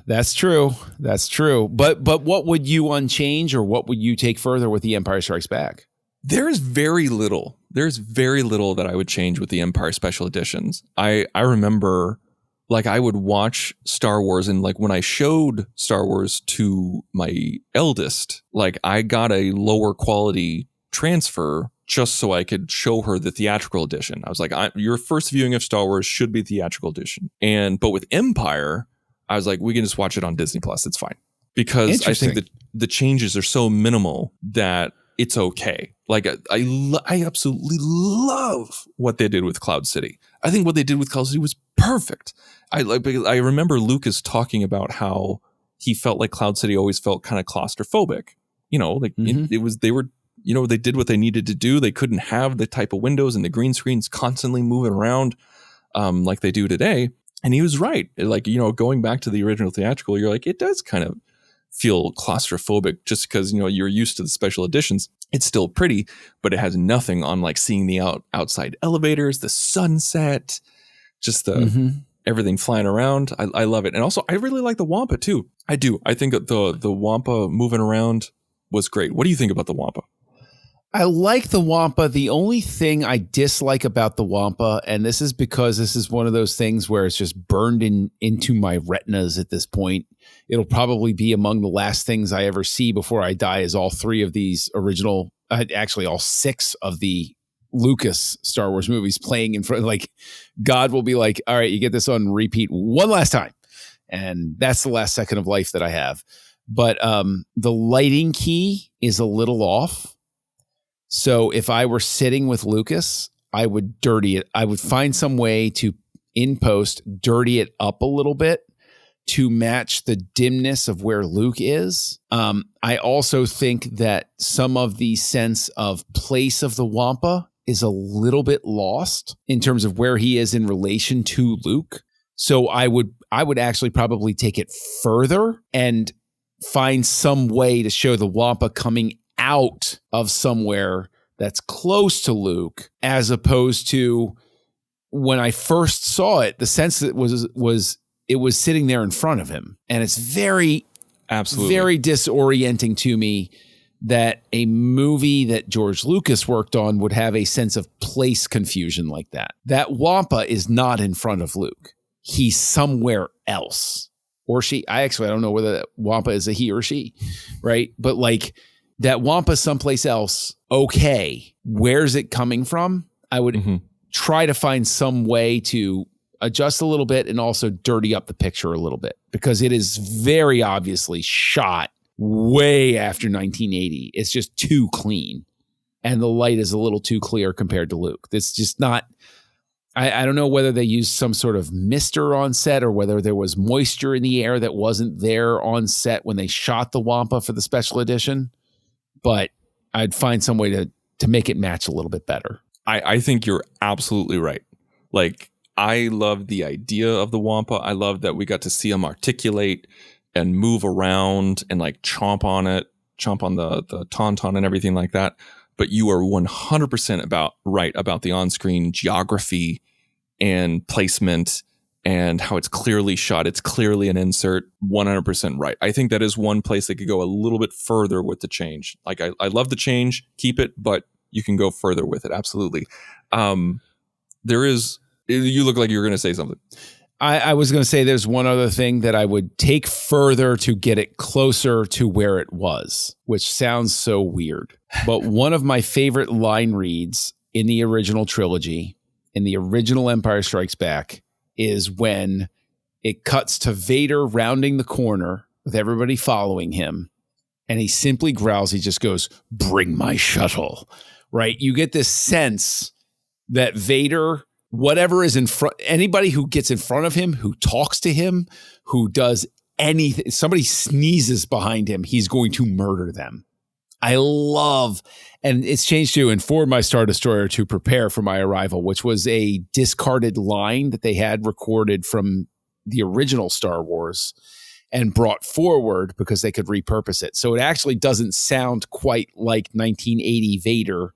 That's true. That's true. But what would you unchange, or what would you take further with The Empire Strikes Back? There's very little that I would change with the Empire Special Editions. I remember, like, I would watch Star Wars, and, like, when I showed Star Wars to my eldest, like, I got a lower quality transfer just so I could show her the theatrical edition. I was like, your first viewing of Star Wars should be theatrical edition. But with Empire, I was like, we can just watch it on Disney Plus. It's fine. Because I think that the changes are so minimal that it's okay. Like, I absolutely love what they did with Cloud City. I think what they did with Cloud City was perfect. I remember Lucas talking about how he felt like Cloud City always felt kind of claustrophobic. You know, like they did what they needed to do. They couldn't have the type of windows and the green screens constantly moving around like they do today. And he was right. Like, you know, going back to the original theatrical, you're like, it does kind of feel claustrophobic just because, you know, you're used to the special editions. It's still pretty, but it has nothing on, like, seeing the outside elevators, the sunset, just the everything flying around. I love it. And also, I really like the Wampa too. I do. I think that the Wampa moving around was great. What do you think about the Wampa? I like the Wampa. The only thing I dislike about the Wampa, and this is because this is one of those things where it's just burned into my retinas at this point. It'll probably be among the last things I ever see before I die, is all three of these original, actually all six of the Lucas Star Wars movies playing in front. Like, God will be like, all right, you get this on repeat one last time. And that's the last second of life that I have. But the lighting key is a little off. So if I were sitting with Lucas, I would dirty it. I would find some way to, in post, dirty it up a little bit to match the dimness of where Luke is. I also think that some of the sense of place of the Wampa is a little bit lost in terms of where he is in relation to Luke. So I would actually probably take it further and find some way to show the Wampa coming out of somewhere that's close to Luke, as opposed to when I first saw it, the sense that it was sitting there in front of him. And it's very disorienting to me that a movie that George Lucas worked on would have a sense of place confusion like that. That Wampa is not in front of Luke. He's somewhere else. Or she. I don't know whether that Wampa is a he or she, right? But, like, that Wampa someplace else, okay, where's it coming from? I would try to find some way to adjust a little bit and also dirty up the picture a little bit, because it is very obviously shot way after 1980. It's just too clean. And the light is a little too clear compared to Luke. It's just not, I don't know whether they used some sort of mister on set or whether there was moisture in the air that wasn't there on set when they shot the Wampa for the special edition. But I'd find some way to make it match a little bit better. I think you're absolutely right. Like, I love the idea of the Wampa. I love that we got to see him articulate and move around and, like, chomp on the tauntaun and everything like that. But you are 100% right about the on-screen geography and placement and how it's clearly shot. It's clearly an insert. 100% right. I think that is one place they could go a little bit further with the change. Like, I love the change, keep it, but you can go further with it. Absolutely. You look like you were going to say something. I was going to say there's one other thing that I would take further to get it closer to where it was, which sounds so weird. But one of my favorite line reads in the original trilogy, in the original Empire Strikes Back, is when it cuts to Vader rounding the corner with everybody following him. And he simply growls. He just goes, "Bring my shuttle," right? You get this sense that Vader, whatever is in front, anybody who gets in front of him, who talks to him, who does anything, somebody sneezes behind him, he's going to murder them. I love, and it's changed too, and for my Star Destroyer to prepare for my arrival, which was a discarded line that they had recorded from the original Star Wars and brought forward because they could repurpose it. So it actually doesn't sound quite like 1980 Vader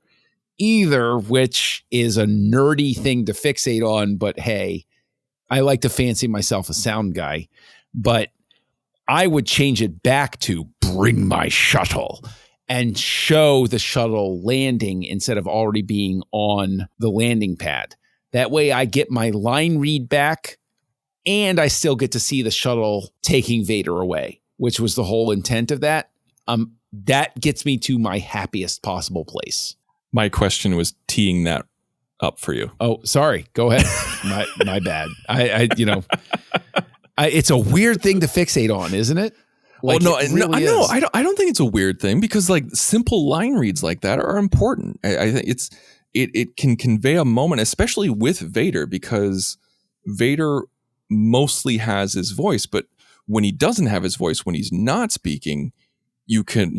either, which is a nerdy thing to fixate on. But hey, I like to fancy myself a sound guy, but I would change it back to bring my shuttle and show the shuttle landing instead of already being on the landing pad. That way I get my line read back and I still get to see the shuttle taking Vader away, which was the whole intent of that. That gets me to my happiest possible place. My question was teeing that up for you. Oh, sorry. Go ahead. my bad. It's a weird thing to fixate on, isn't it? Like, I don't think it's a weird thing because like simple line reads like that are important. I think it can convey a moment, especially with Vader, because Vader mostly has his voice, but when he doesn't have his voice, when he's not speaking, you can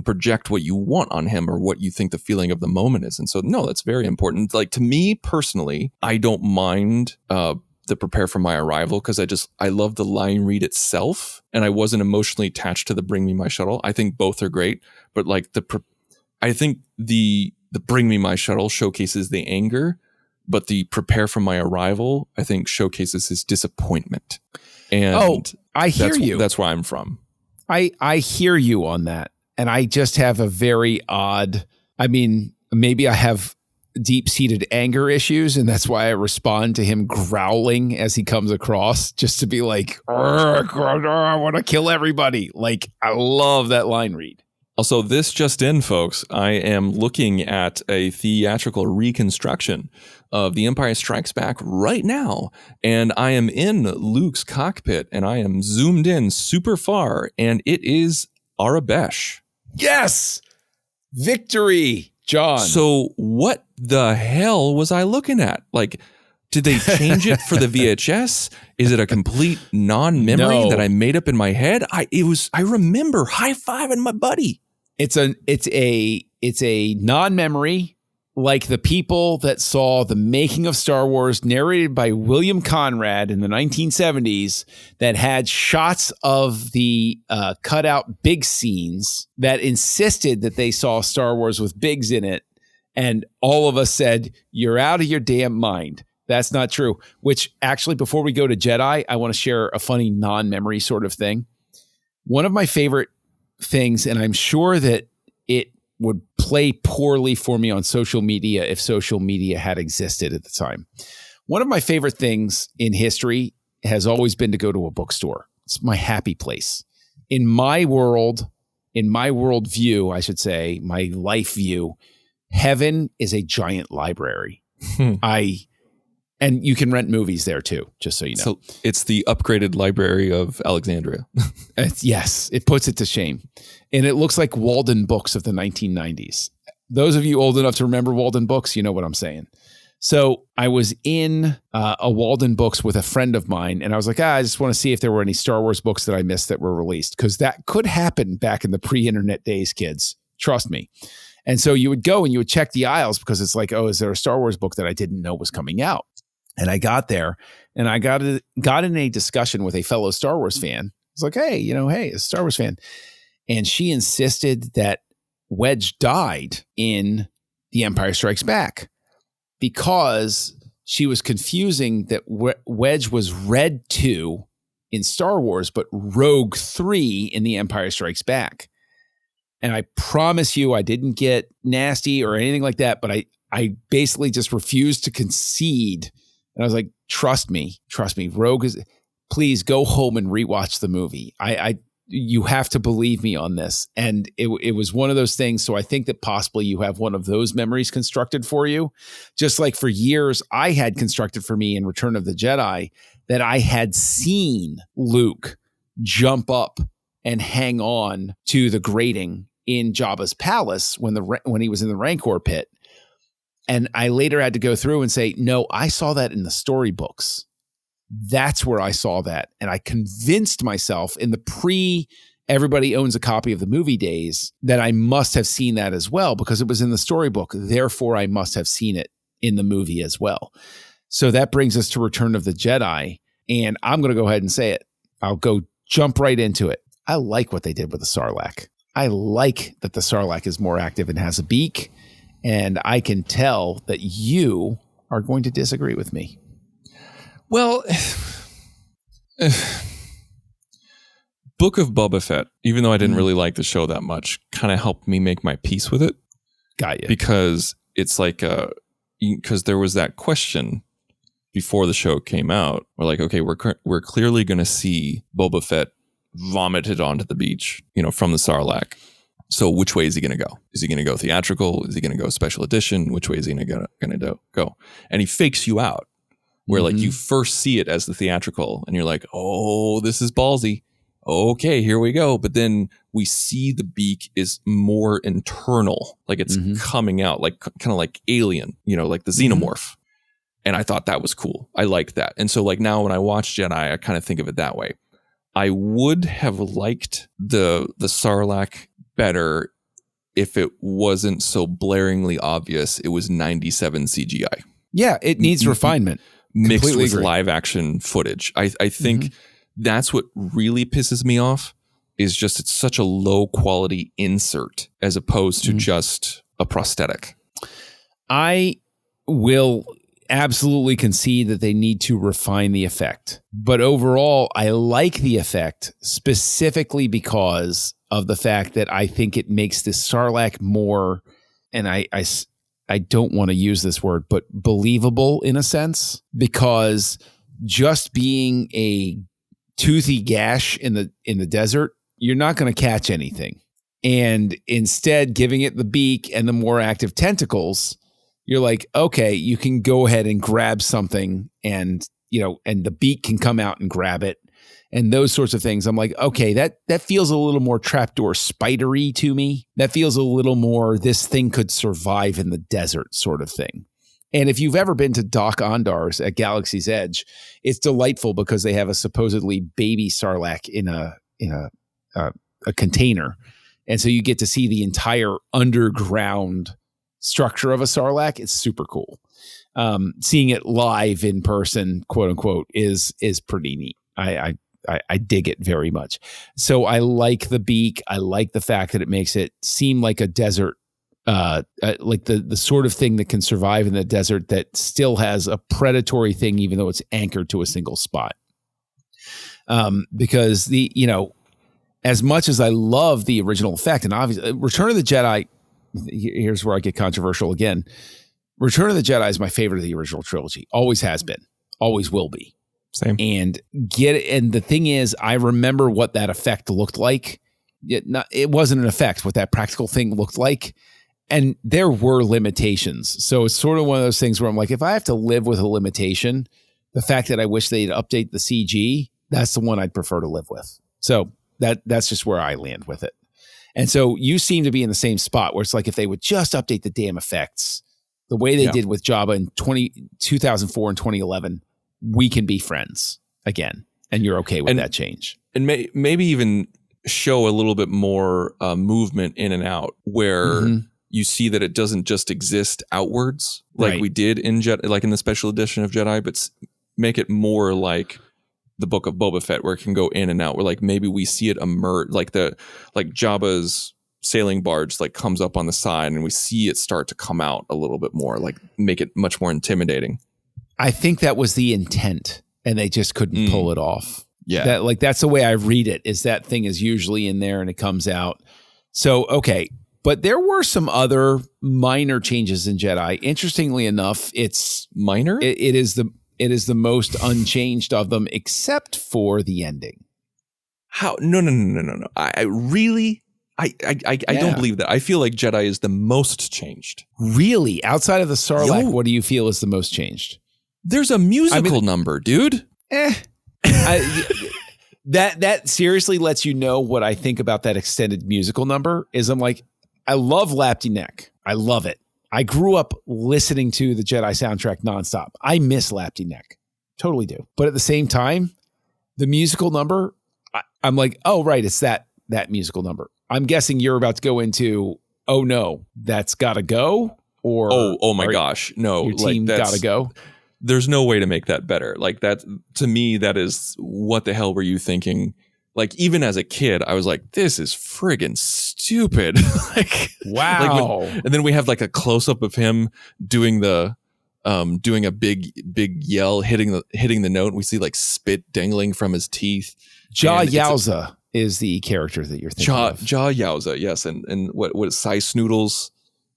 project what you want on him or what you think the feeling of the moment is. And so, no, that's very important. Like, to me personally, I don't mind the prepare for my arrival because I love the line read itself, and I wasn't emotionally attached to the bring me my shuttle. I think both are great, but like I think the bring me my shuttle showcases the anger, but the prepare for my arrival, I think, showcases his disappointment. And I hear you. That's where I'm from. I hear you on that. And I just have a very odd, maybe I have deep-seated anger issues, and that's why I respond to him growling as he comes across, just to be like, I want to kill everybody. Like, I love that line read. Also, this just in, folks, I am looking at a theatrical reconstruction of The Empire Strikes Back right now, and I am in Luke's cockpit, and I am zoomed in super far, and it is Arabesh. Yes! Victory, John. So what the hell was I looking at? Like, did they change it for the VHS? Is it a complete non-memory that I made up in my head? I remember high-fiving my buddy. It's a non-memory, like the people that saw the making of Star Wars narrated by William Conrad in the 1970s that had shots of the cutout big scenes that insisted that they saw Star Wars with bigs in it. And all of us said, you're out of your damn mind. That's not true. Which actually, before we go to Jedi, I want to share a funny non-memory sort of thing. One of my favorite things, and I'm sure that it would play poorly for me on social media if social media had existed at the time. One of my favorite things in history has always been to go to a bookstore. It's my happy place. In my world, in my worldview, I should say, my life view, heaven is a giant library. And you can rent movies there too, just so you know. So it's the upgraded Library of Alexandria. Yes, it puts it to shame. And it looks like Walden Books of the 1990s. Those of you old enough to remember Walden Books, you know what I'm saying. So I was in a Walden Books with a friend of mine, and I was like, I just want to see if there were any Star Wars books that I missed that were released, because that could happen back in the pre-internet days, kids. Trust me. And so you would go and you would check the aisles because it's like, is there a Star Wars book that I didn't know was coming out? And I got there and I got in a discussion with a fellow Star Wars fan. I was like, hey, a Star Wars fan. And she insisted that Wedge died in The Empire Strikes Back because she was confusing that Wedge was Red 2 in Star Wars, but Rogue 3 in The Empire Strikes Back. And I promise you, I didn't get nasty or anything like that, but I basically just refused to concede. And I was like, trust me. Rogue is, please go home and rewatch the movie. You have to believe me on this. And it was one of those things. So I think that possibly you have one of those memories constructed for you. Just like for years, I had constructed for me in Return of the Jedi that I had seen Luke jump up and hang on to the grating in Jabba's palace when he was in the Rancor pit. And I later had to go through and say, no, I saw that in the storybooks. That's where I saw that. And I convinced myself in the everybody owns a copy of the movie days, then I must have seen that as well because it was in the storybook. Therefore, I must have seen it in the movie as well. So that brings us to Return of the Jedi. And I'm going to go ahead and say it. I'll jump right into it. I like what they did with the Sarlacc. I like that the Sarlacc is more active and has a beak. And I can tell that you are going to disagree with me. Well, Book of Boba Fett, even though I didn't really like the show that much, kind of helped me make my peace with it. Got you. Because it's like, because there was that question before the show came out. We're like, okay, we're clearly going to see Boba Fett vomited onto the beach, from the Sarlacc. So which way is he going to go? Is he going to go theatrical? Is he going to go special edition? Which way is he going to go? And he fakes you out where like you first see it as the theatrical and you're like, oh, this is ballsy. Okay, here we go. But then we see the beak is more internal, like it's coming out, like kind of like Alien, like the xenomorph. And I thought that was cool. I liked that. And so like now when I watch Jedi, I kind of think of it that way. I would have liked the Sarlacc better if it wasn't so blaringly obvious it was 97 CGI. Yeah, it needs refinement. Mixed Completely with agree. live action footage. I think that's what really pisses me off is just it's such a low quality insert as opposed to just a prosthetic. I will absolutely concede that they need to refine the effect. But overall, I like the effect specifically because of the fact that I think it makes this Sarlacc more, and I don't want to use this word, but believable in a sense, because just being a toothy gash in the desert, you're not going to catch anything. And instead, giving it the beak and the more active tentacles, you're like, okay, you can go ahead and grab something and, and the beak can come out and grab it and those sorts of things. I'm like, okay, that feels a little more trapdoor spidery to me. That feels a little more, this thing could survive in the desert sort of thing. And if you've ever been to Doc Ondar's at Galaxy's Edge, it's delightful because they have a supposedly baby Sarlacc in a container. And so you get to see the entire underground structure of a Sarlacc. It's super cool. Seeing it live in person, quote unquote, is pretty neat. I dig it very much. So I like the beak. I like the fact that it makes it seem like a desert, like the sort of thing that can survive in the desert that still has a predatory thing, even though it's anchored to a single spot. Because as much as I love the original effect, and obviously Return of the Jedi, here's where I get controversial again. Return of the Jedi is my favorite of the original trilogy. Always has been. Always will be. Same. And the thing is, I remember what that effect looked like. It wasn't an effect, what that practical thing looked like. And there were limitations. So it's sort of one of those things where I'm like, if I have to live with a limitation, the fact that I wish they'd update the CG, that's the one I'd prefer to live with. So that's just where I land with it. And so you seem to be in the same spot where it's like if they would just update the damn effects the way they did with Jabba in 2004 and 2011, we can be friends again. And you're okay with that change. And maybe even show a little bit more movement in and out where you see that it doesn't just exist outwards like we did in like in the special edition of Jedi, but make it more like the Book of Boba Fett where it can go in and out, where like maybe we see it emerge, like Jabba's sailing barge like comes up on the side and we see it start to come out a little bit more, like make it much more intimidating. I think that was the intent and they just couldn't pull it off. Yeah. That's the way I read it, is that thing is usually in there and it comes out. So, okay. But there were some other minor changes in Jedi. Interestingly enough, it's minor. It is the most unchanged of them, except for the ending. How? No. I really don't believe that. I feel like Jedi is the most changed. Really? Outside of the Sarlacc, what do you feel is the most changed? There's a musical number, dude. That seriously lets you know what I think about that extended musical number is I'm like, I love Lapti Nek. I love it. I grew up listening to the Jedi soundtrack nonstop. I miss Lapti Nek. Totally do. But at the same time, the musical number, I'm like, oh, right. It's that that musical number. I'm guessing you're about to go into, oh no, that's gotta go, or oh my gosh, no, your team gotta go. There's no way to make that better. Like that, to me, that is, what the hell were you thinking? Like, even as a kid, I was like, this is friggin' stupid. Like, wow. And then we have like a close up of him doing doing a big yell, hitting the note. And we see like spit dangling from his teeth. Ja Yowza is the character that you're thinking of. Ja Yowza, yes. And what Sai Snoodles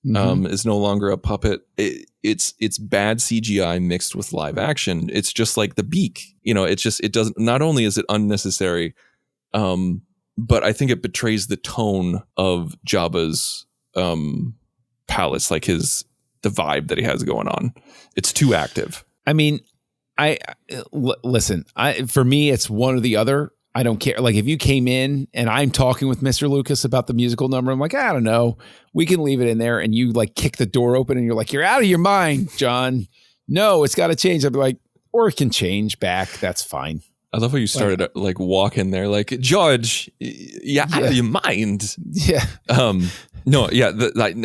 is no longer a puppet. It's bad CGI mixed with live action. It's just like the beak. It doesn't, not only is it unnecessary, but I think it betrays the tone of Jabba's palace, like the vibe that he has going on. It's too active. I mean, listen, for me, it's one or the other. I don't care. Like, if you came in and I'm talking with Mr. Lucas about the musical number, I'm like, I don't know. We can leave it in there. And you like kick the door open and you're like, you're out of your mind, John. No, it's got to change. I'd be like, or it can change back. That's fine. I love how you started like walking there, like, George, out of your mind. Yeah. No, yeah,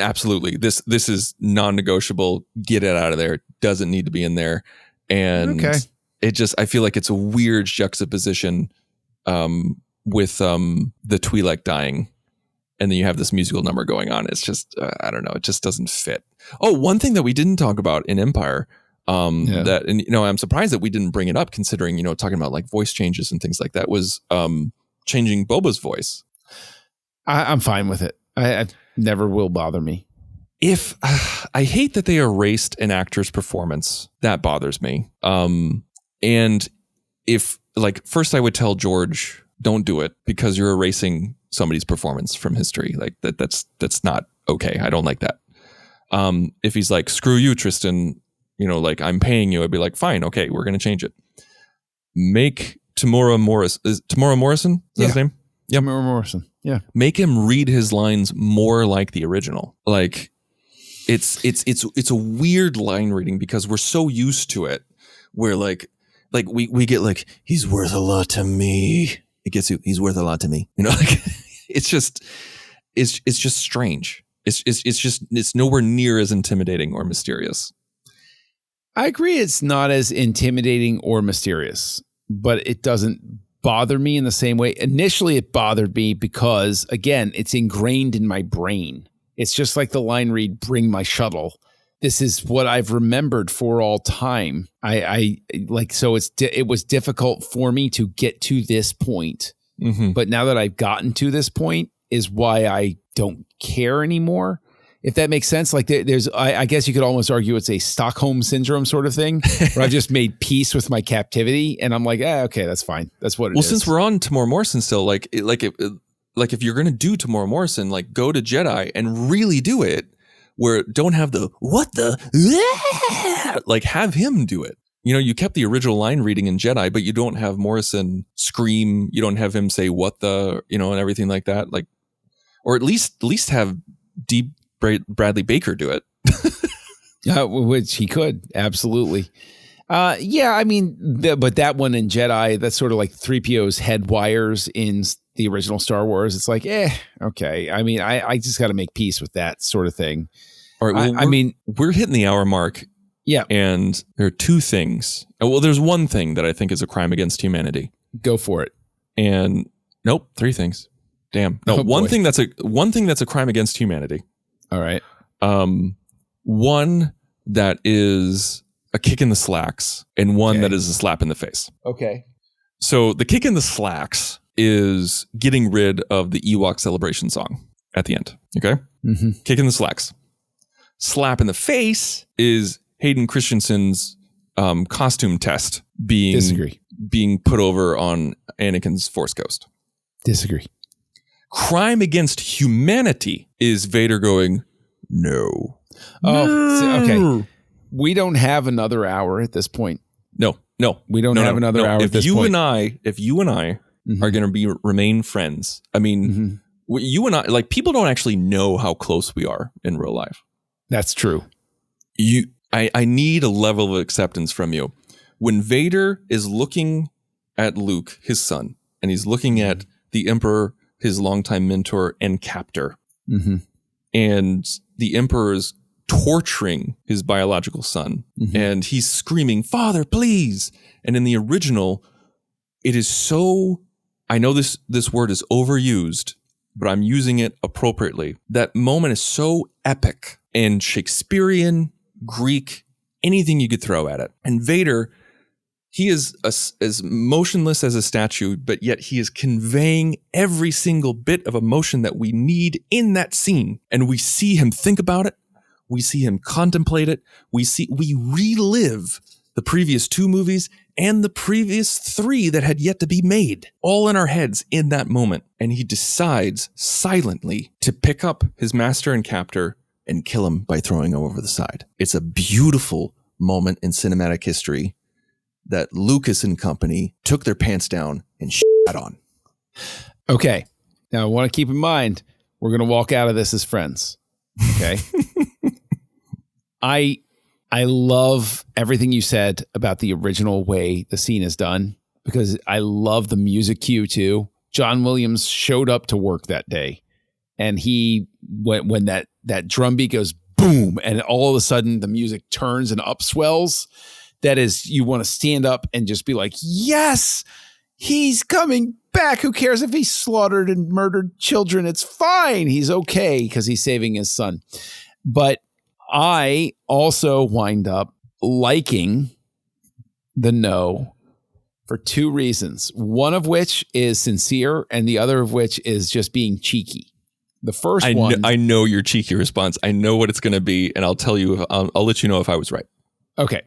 absolutely. This is non-negotiable. Get it out of there. Doesn't need to be in there. And I feel like it's a weird juxtaposition with the Twi'lek dying, and then you have this musical number going on. It's just I don't know. It just doesn't fit. Oh, one thing that we didn't talk about in Empire. That, and I'm surprised that we didn't bring it up, considering talking about like voice changes and things like that, was changing Boba's voice. I'm fine with it. I never will bother me. If I hate that they erased an actor's performance, that bothers me. And if like, first I would tell George, don't do it, because you're erasing somebody's performance from history. Like that's not okay. I don't like that. If he's like, screw you, Tristan, like, I'm paying you, I'd be like, fine, okay, we're going to change it. Make Tamora Morrison. Is Tamora Morrison? Is that his name? Yeah, Tamora Morrison. Yeah. Make him read his lines more like the original. Like, it's a weird line reading, because we're so used to it, where like we get like, he's worth a lot to me. It gets you, he's worth a lot to me. Like, it's just strange. It's nowhere near as intimidating or mysterious. I agree, it's not as intimidating or mysterious, but it doesn't bother me in the same way. Initially, it bothered me because, again, it's ingrained in my brain. It's just like the line read, bring my shuttle. This is what I've remembered for all time. So it was difficult for me to get to this point. Mm-hmm. But now that I've gotten to this point is why I don't care anymore. If that makes sense. Like, I guess you could almost argue it's a Stockholm syndrome sort of thing, where I've just made peace with my captivity, and I'm like, okay, that's fine. That's what it is. Well, since we're on Tamora Morrison still, like if you're gonna do Tamora Morrison, like, go to Jedi and really do it, where don't have the what the like, have him do it. You kept the original line reading in Jedi, but you don't have Morrison scream. You don't have him say what the and everything like that. Like, or at least have deep Bradley Baker do it. Which he could, absolutely. Yeah, I mean, but that one in Jedi, that's sort of like 3PO's head wires in the original Star Wars. It's like, okay. I mean, I just got to make peace with that sort of thing. All right. Well, we're hitting the hour mark. Yeah. And there are two things. Well, there's one thing that I think is a crime against humanity. Go for it. And nope, three things. Damn. No, one thing that's a crime against humanity. All right. One that is a kick in the slacks, and one that is a slap in the face. Okay. So the kick in the slacks is getting rid of the Ewok celebration song at the end. Okay. Mm-hmm. Kick in the slacks. Slap in the face is Hayden Christensen's costume test being put over on Anakin's Force Ghost. Disagree. Crime against humanity is Vader going, no. Oh, okay. We don't have another hour at this point. No. We don't have another hour at this point. If you and I are going to remain friends, I mean, you and I, like, people don't actually know how close we are in real life. That's true. I need a level of acceptance from you. When Vader is looking at Luke, his son, and he's looking at the Emperor his longtime mentor and captor. Mm-hmm. And the Emperor is torturing his biological son. Mm-hmm. And he's screaming, "Father, please." And in the original, it is so, I know this word is overused, but I'm using it appropriately. That moment is so epic and Shakespearean, Greek, anything you could throw at it. And Vader, he is as motionless as a statue, but yet he is conveying every single bit of emotion that we need in that scene. And we see him think about it. We see him contemplate it. We relive the previous 2 movies and the previous 3 that had yet to be made, all in our heads in that moment. And he decides silently to pick up his master and captor and kill him by throwing him over the side. It's a beautiful moment in cinematic history that Lucas and company took their pants down and shit on. Okay. Now I want to keep in mind, we're going to walk out of this as friends. Okay. I love everything you said about the original way the scene is done, because I love the music cue too. John Williams showed up to work that day, and he when that drum beat goes boom, and all of a sudden the music turns and upswells. That is, you want to stand up and just be like, yes, he's coming back. Who cares if he slaughtered and murdered children? It's fine. He's okay because he's saving his son. But I also wind up liking the no for 2 reasons. One of which is sincere, and the other of which is just being cheeky. The first one, I know your cheeky response. I know what it's going to be, and I'll tell you. I'll let you know if I was right. Okay.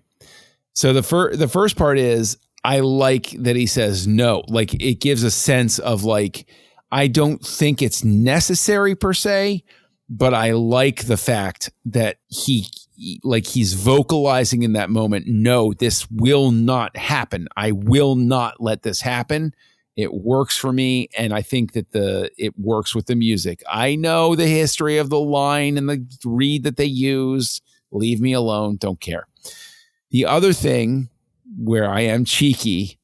So the first part is, I like that he says no. Like, it gives a sense of like, I don't think it's necessary per se, but I like the fact that he's vocalizing in that moment, no, this will not happen. I will not let this happen. It works for me, and I think that it works with the music. I know the history of the line and the read that they use. Leave me alone. Don't care. The other thing where I am cheeky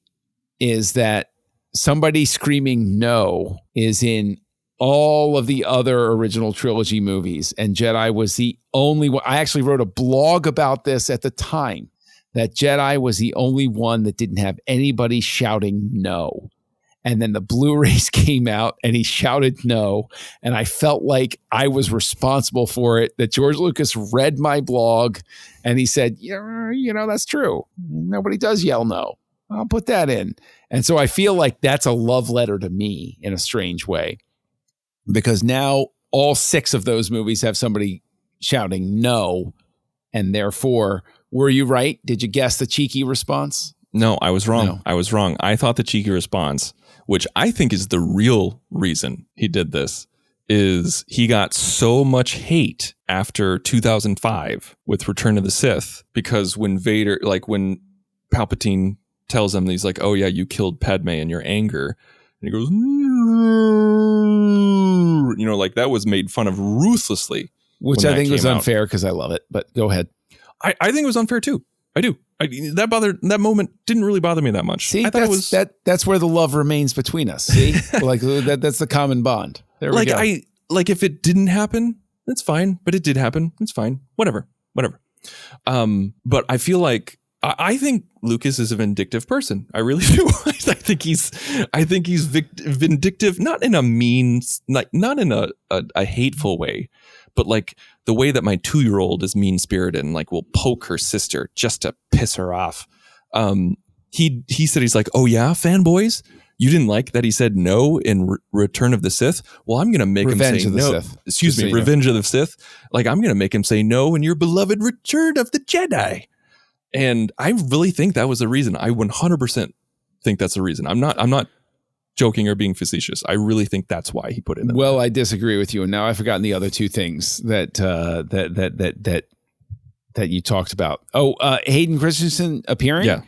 is that somebody screaming no is in all of the other original trilogy movies, and Jedi was the only one. I actually wrote a blog about this at the time, that Jedi was the only one that didn't have anybody shouting no. And then the Blu-rays came out and he shouted no. And I felt like I was responsible for it, that George Lucas read my blog and he said, yeah, that's true. Nobody does yell no. I'll put that in. And so I feel like that's a love letter to me in a strange way, because now all 6 of those movies have somebody shouting no. And therefore, were you right? Did you guess the cheeky response? No, I was wrong. No. I was wrong. I thought the cheeky response, which I think is the real reason he did this, is he got so much hate after 2005 with Return of the Sith, because when Vader, like when Palpatine tells him, he's like, oh yeah, you killed Padme in your anger. And he goes, like that was made fun of ruthlessly. Which I think was unfair, because I love it, but go ahead. I think it was unfair too. I do. That moment didn't really bother me that much. See, I thought that's where the love remains between us. See, like that's the common bond. There we go. If it didn't happen, that's fine. But it did happen. It's fine. Whatever. But I feel like I think Lucas is a vindictive person. I really do. I think he's vindictive, not in a mean, like not in a hateful way, but like the way that my 2-year-old is mean spirited and like will poke her sister just to piss her off. He said, he's like, oh yeah, fanboys, you didn't like that he said no in Return of the Sith? Well, I'm going to make him say no. Excuse me, Revenge of the Sith. Like, I'm going to make him say no in your beloved Return of the Jedi. And I really think that was the reason. I 100% think that's the reason. I'm not joking or being facetious. I really think that's why he put it in there. Well, I disagree with you. And now I've forgotten the other 2 things that you talked about. Oh, Hayden Christensen appearing? Yeah.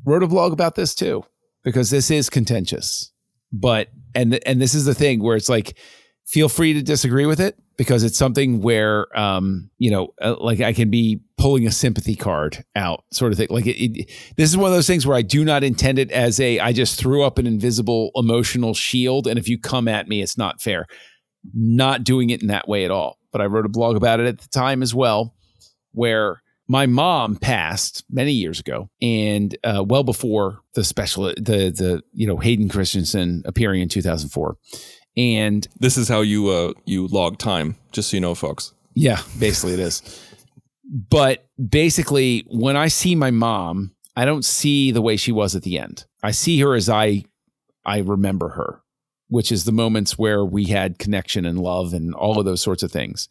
Wrote a blog about this too, because this is contentious. But and this is the thing where it's like, feel free to disagree with it, because it's something where, like I can be pulling a sympathy card out sort of thing. Like this is one of those things where I do not intend it as I just threw up an invisible emotional shield. And if you come at me, it's not fair. Not doing it in that way at all. But I wrote a blog about it at the time as well, where my mom passed many years ago, and well before the Hayden Christensen appearing in 2004. And this is how you log time, just so you know, folks. Yeah, basically it is. But basically, when I see my mom, I don't see the way she was at the end. I see her as I remember her, which is the moments where we had connection and love and all of those sorts of things.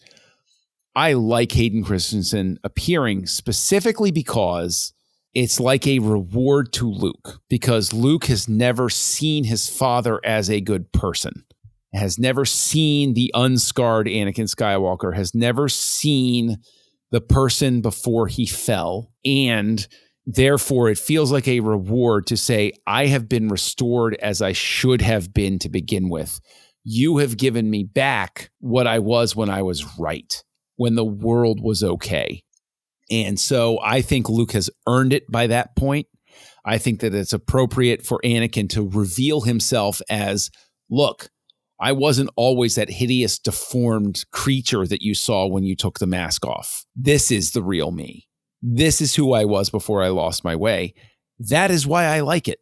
I like Hayden Christensen appearing specifically because it's like a reward to Luke, because Luke has never seen his father as a good person, has never seen the unscarred Anakin Skywalker, has never seen the person before he fell. And therefore, it feels like a reward to say, I have been restored as I should have been to begin with. You have given me back what I was when I was right, when the world was okay. And so I think Luke has earned it by that point. I think that it's appropriate for Anakin to reveal himself as, look, I wasn't always that hideous, deformed creature that you saw when you took the mask off. This is the real me. This is who I was before I lost my way. That is why I like it.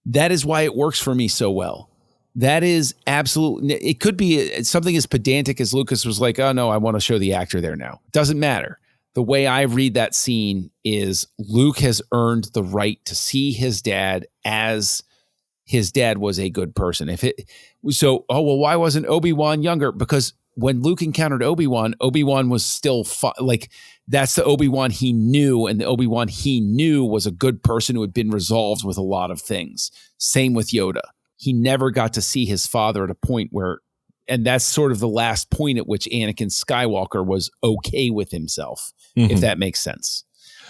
That is why it works for me so well. That is absolutely, it could be something as pedantic as Lucas was like, oh no, I want to show the actor there now. Doesn't matter. The way I read that scene is Luke has earned the right to see his dad as his dad was a good person. Why wasn't Obi-Wan younger? Because when Luke encountered Obi-Wan was still that's the Obi-Wan he knew, and the Obi-Wan he knew was a good person who had been resolved with a lot of things. Same with Yoda. He never got to see his father at a point where, and that's sort of the last point at which Anakin Skywalker was okay with himself, if that makes sense.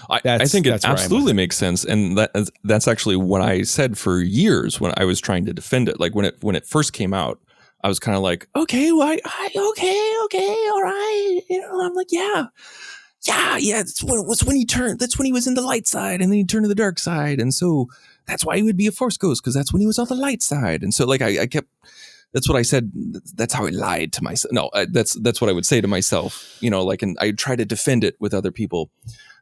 I think it absolutely makes sense, and that's actually what I said for years when I was trying to defend it. Like when it first came out, I was kind of like, okay, well, okay, all right, I'm like, yeah. That's when he turned. That's when he was in the light side, and then he turned to the dark side, and so that's why he would be a Force ghost, because that's when he was on the light side. And so, like, I kept. That's what I said. That's how I lied to myself. No, that's what I would say to myself. And I try to defend it with other people.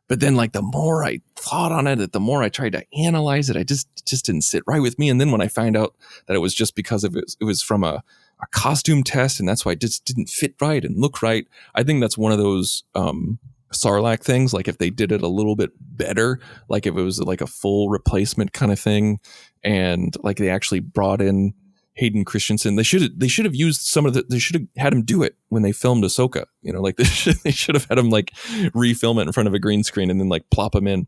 But then, like, the more I thought on it, the more I tried to analyze it, I just didn't sit right with me. And then when I found out that it was just because of it was from a costume test, and that's why it just didn't fit right and look right. I think that's one of those Sarlacc things. Like if they did it a little bit better, like if it was like a full replacement kind of thing, and like they actually brought in Hayden Christensen, they should have used they should have had him do it when they filmed Ahsoka. Like they should have had him like refilm it in front of a green screen and then like plop him in.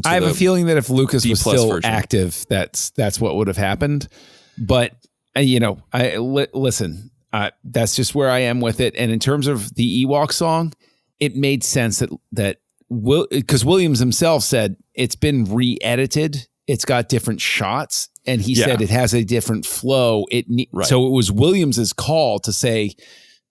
I have a feeling that if Lucas was still active, that's what would have happened. But listen, that's just where I am with it. And in terms of the Ewok song, it made sense because Williams himself said it's been re-edited. It's got different shots, and he said it has a different flow. So it was Williams's call to say,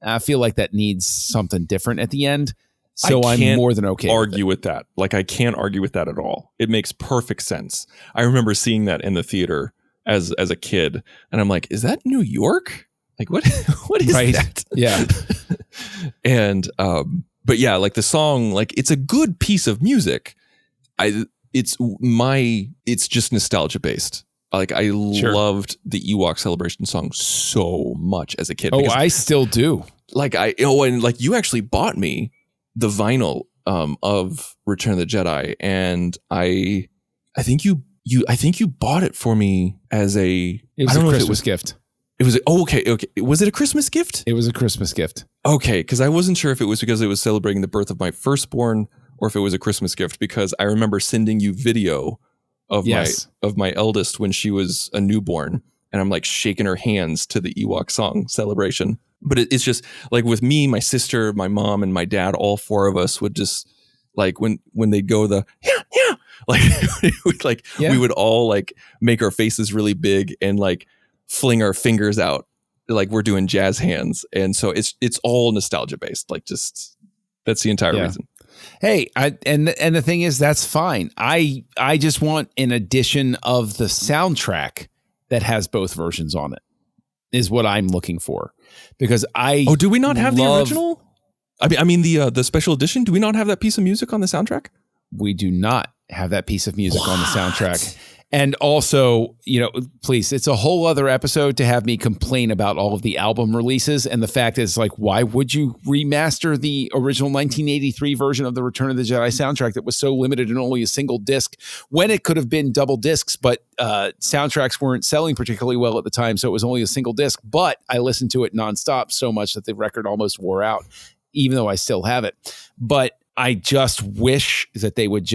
I feel like that needs something different at the end. So I'm more than okay. Argue with that. Like I can't argue with that at all. It makes perfect sense. I remember seeing that in the theater as a kid, and I'm like, is that New York? Like what is that? Yeah. And but yeah, like the song, like it's a good piece of music. It's just nostalgia based. Like I loved the Ewok Celebration song so much as a kid. Oh, I still do. Like and like you actually bought me the vinyl of Return of the Jedi, and I think you bought it for me as a Christmas gift. It was okay. Was it a Christmas gift? It was a Christmas gift. Okay, because I wasn't sure if it was because it was celebrating the birth of my firstborn, or if it was a Christmas gift, because I remember sending you video of my eldest when she was a newborn, and I'm like shaking her hands to the Ewok song Celebration. But it's just like with me, my sister, my mom, and my dad, all four of us would just like when they'd go we would all like make our faces really big and like fling our fingers out like we're doing jazz hands. And so it's all nostalgia based. Like just that's the entire reason. Hey, and the thing is, that's fine. I just want an edition of the soundtrack that has both versions on it, is what I'm looking for. Because do we not have the original? I mean the special edition. Do we not have that piece of music on the soundtrack? We do not have that piece of music on the soundtrack. And also, please, it's a whole other episode to have me complain about all of the album releases. And the fact is, like, why would you remaster the original 1983 version of the Return of the Jedi soundtrack that was so limited and only a single disc when it could have been double discs, but soundtracks weren't selling particularly well at the time. So it was only a single disc, but I listened to it nonstop so much that the record almost wore out, even though I still have it. But I just wish that they would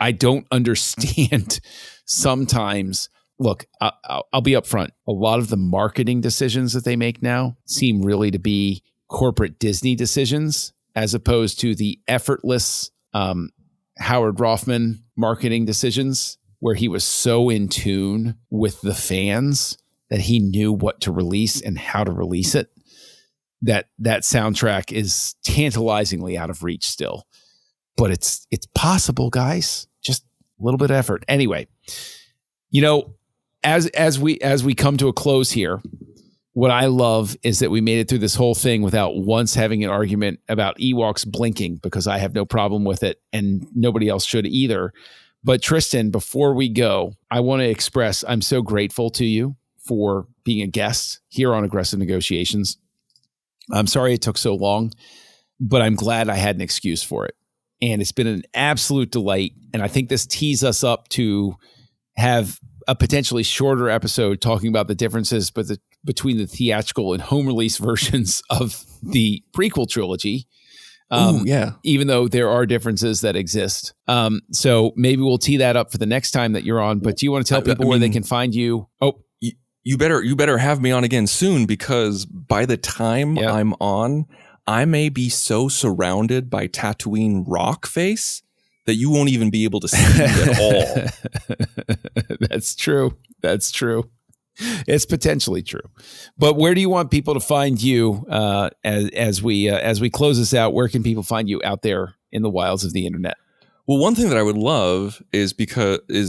I don't understand sometimes. Look, I'll be upfront. A lot of the marketing decisions that they make now seem really to be corporate Disney decisions, as opposed to the effortless Howard Rothman marketing decisions, where he was so in tune with the fans that he knew what to release and how to release it. That soundtrack is tantalizingly out of reach still. But it's possible, guys. Just a little bit of effort. Anyway, as we come to a close here, what I love is that we made it through this whole thing without once having an argument about Ewoks blinking, because I have no problem with it and nobody else should either. But Tristan, before we go, I want to express I'm so grateful to you for being a guest here on Aggressive Negotiations. I'm sorry it took so long, but I'm glad I had an excuse for it. And it's been an absolute delight. And I think this tees us up to have a potentially shorter episode talking about the differences between the theatrical and home release versions of the prequel trilogy. Even though there are differences that exist. So maybe we'll tee that up for the next time that you're on. But do you want to tell people where they can find you? Oh, you better have me on again soon, because by the time I'm on, I may be so surrounded by Tatooine rock face that you won't even be able to see me at all. That's true. It's potentially true. But where do you want people to find you as we close this out? Where can people find you out there in the wilds of the internet? Well, one thing that I would love is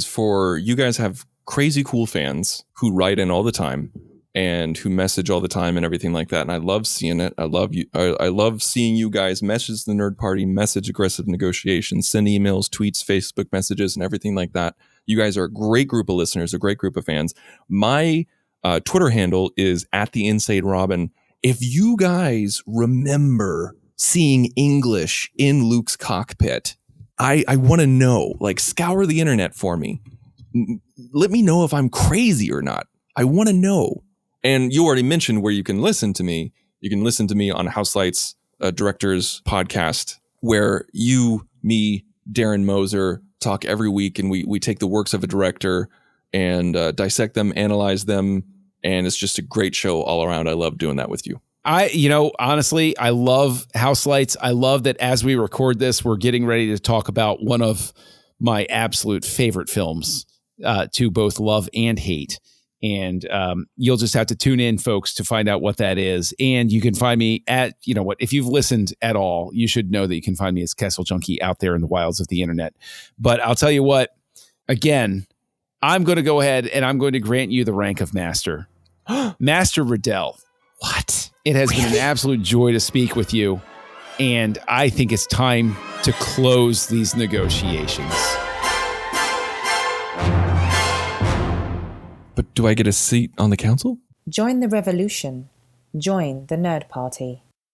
for you guys have crazy cool fans who write in all the time and who message all the time and everything like that. And I love seeing it. I love you. I love seeing you guys message the Nerd Party, message Aggressive Negotiations, send emails, tweets, Facebook messages, and everything like that. You guys are a great group of listeners, a great group of fans. My Twitter handle is @TheInsadeRobin. If you guys remember seeing English in Luke's cockpit, I want to know, like, scour the internet for me. Let me know if I'm crazy or not. I want to know. And you already mentioned where you can listen to me. You can listen to me on House Lights, Directors Podcast, where you, me, Darren Moser talk every week, and we take the works of a director and dissect them, analyze them, and it's just a great show all around. I love doing that with you. Honestly, I love House Lights. I love that as we record this, we're getting ready to talk about one of my absolute favorite films to both love and hate. And you'll just have to tune in, folks, to find out what that is. And you can find me at, if you've listened at all, you should know that you can find me as Kessel Junkie out there in the wilds of the internet. But I'll tell you what, again, I'm going to go ahead and I'm going to grant you the rank of Master. Master Riddell. What? It has been an absolute joy to speak with you. And I think it's time to close these negotiations. But do I get a seat on the council? Join the revolution. Join the Nerd Party.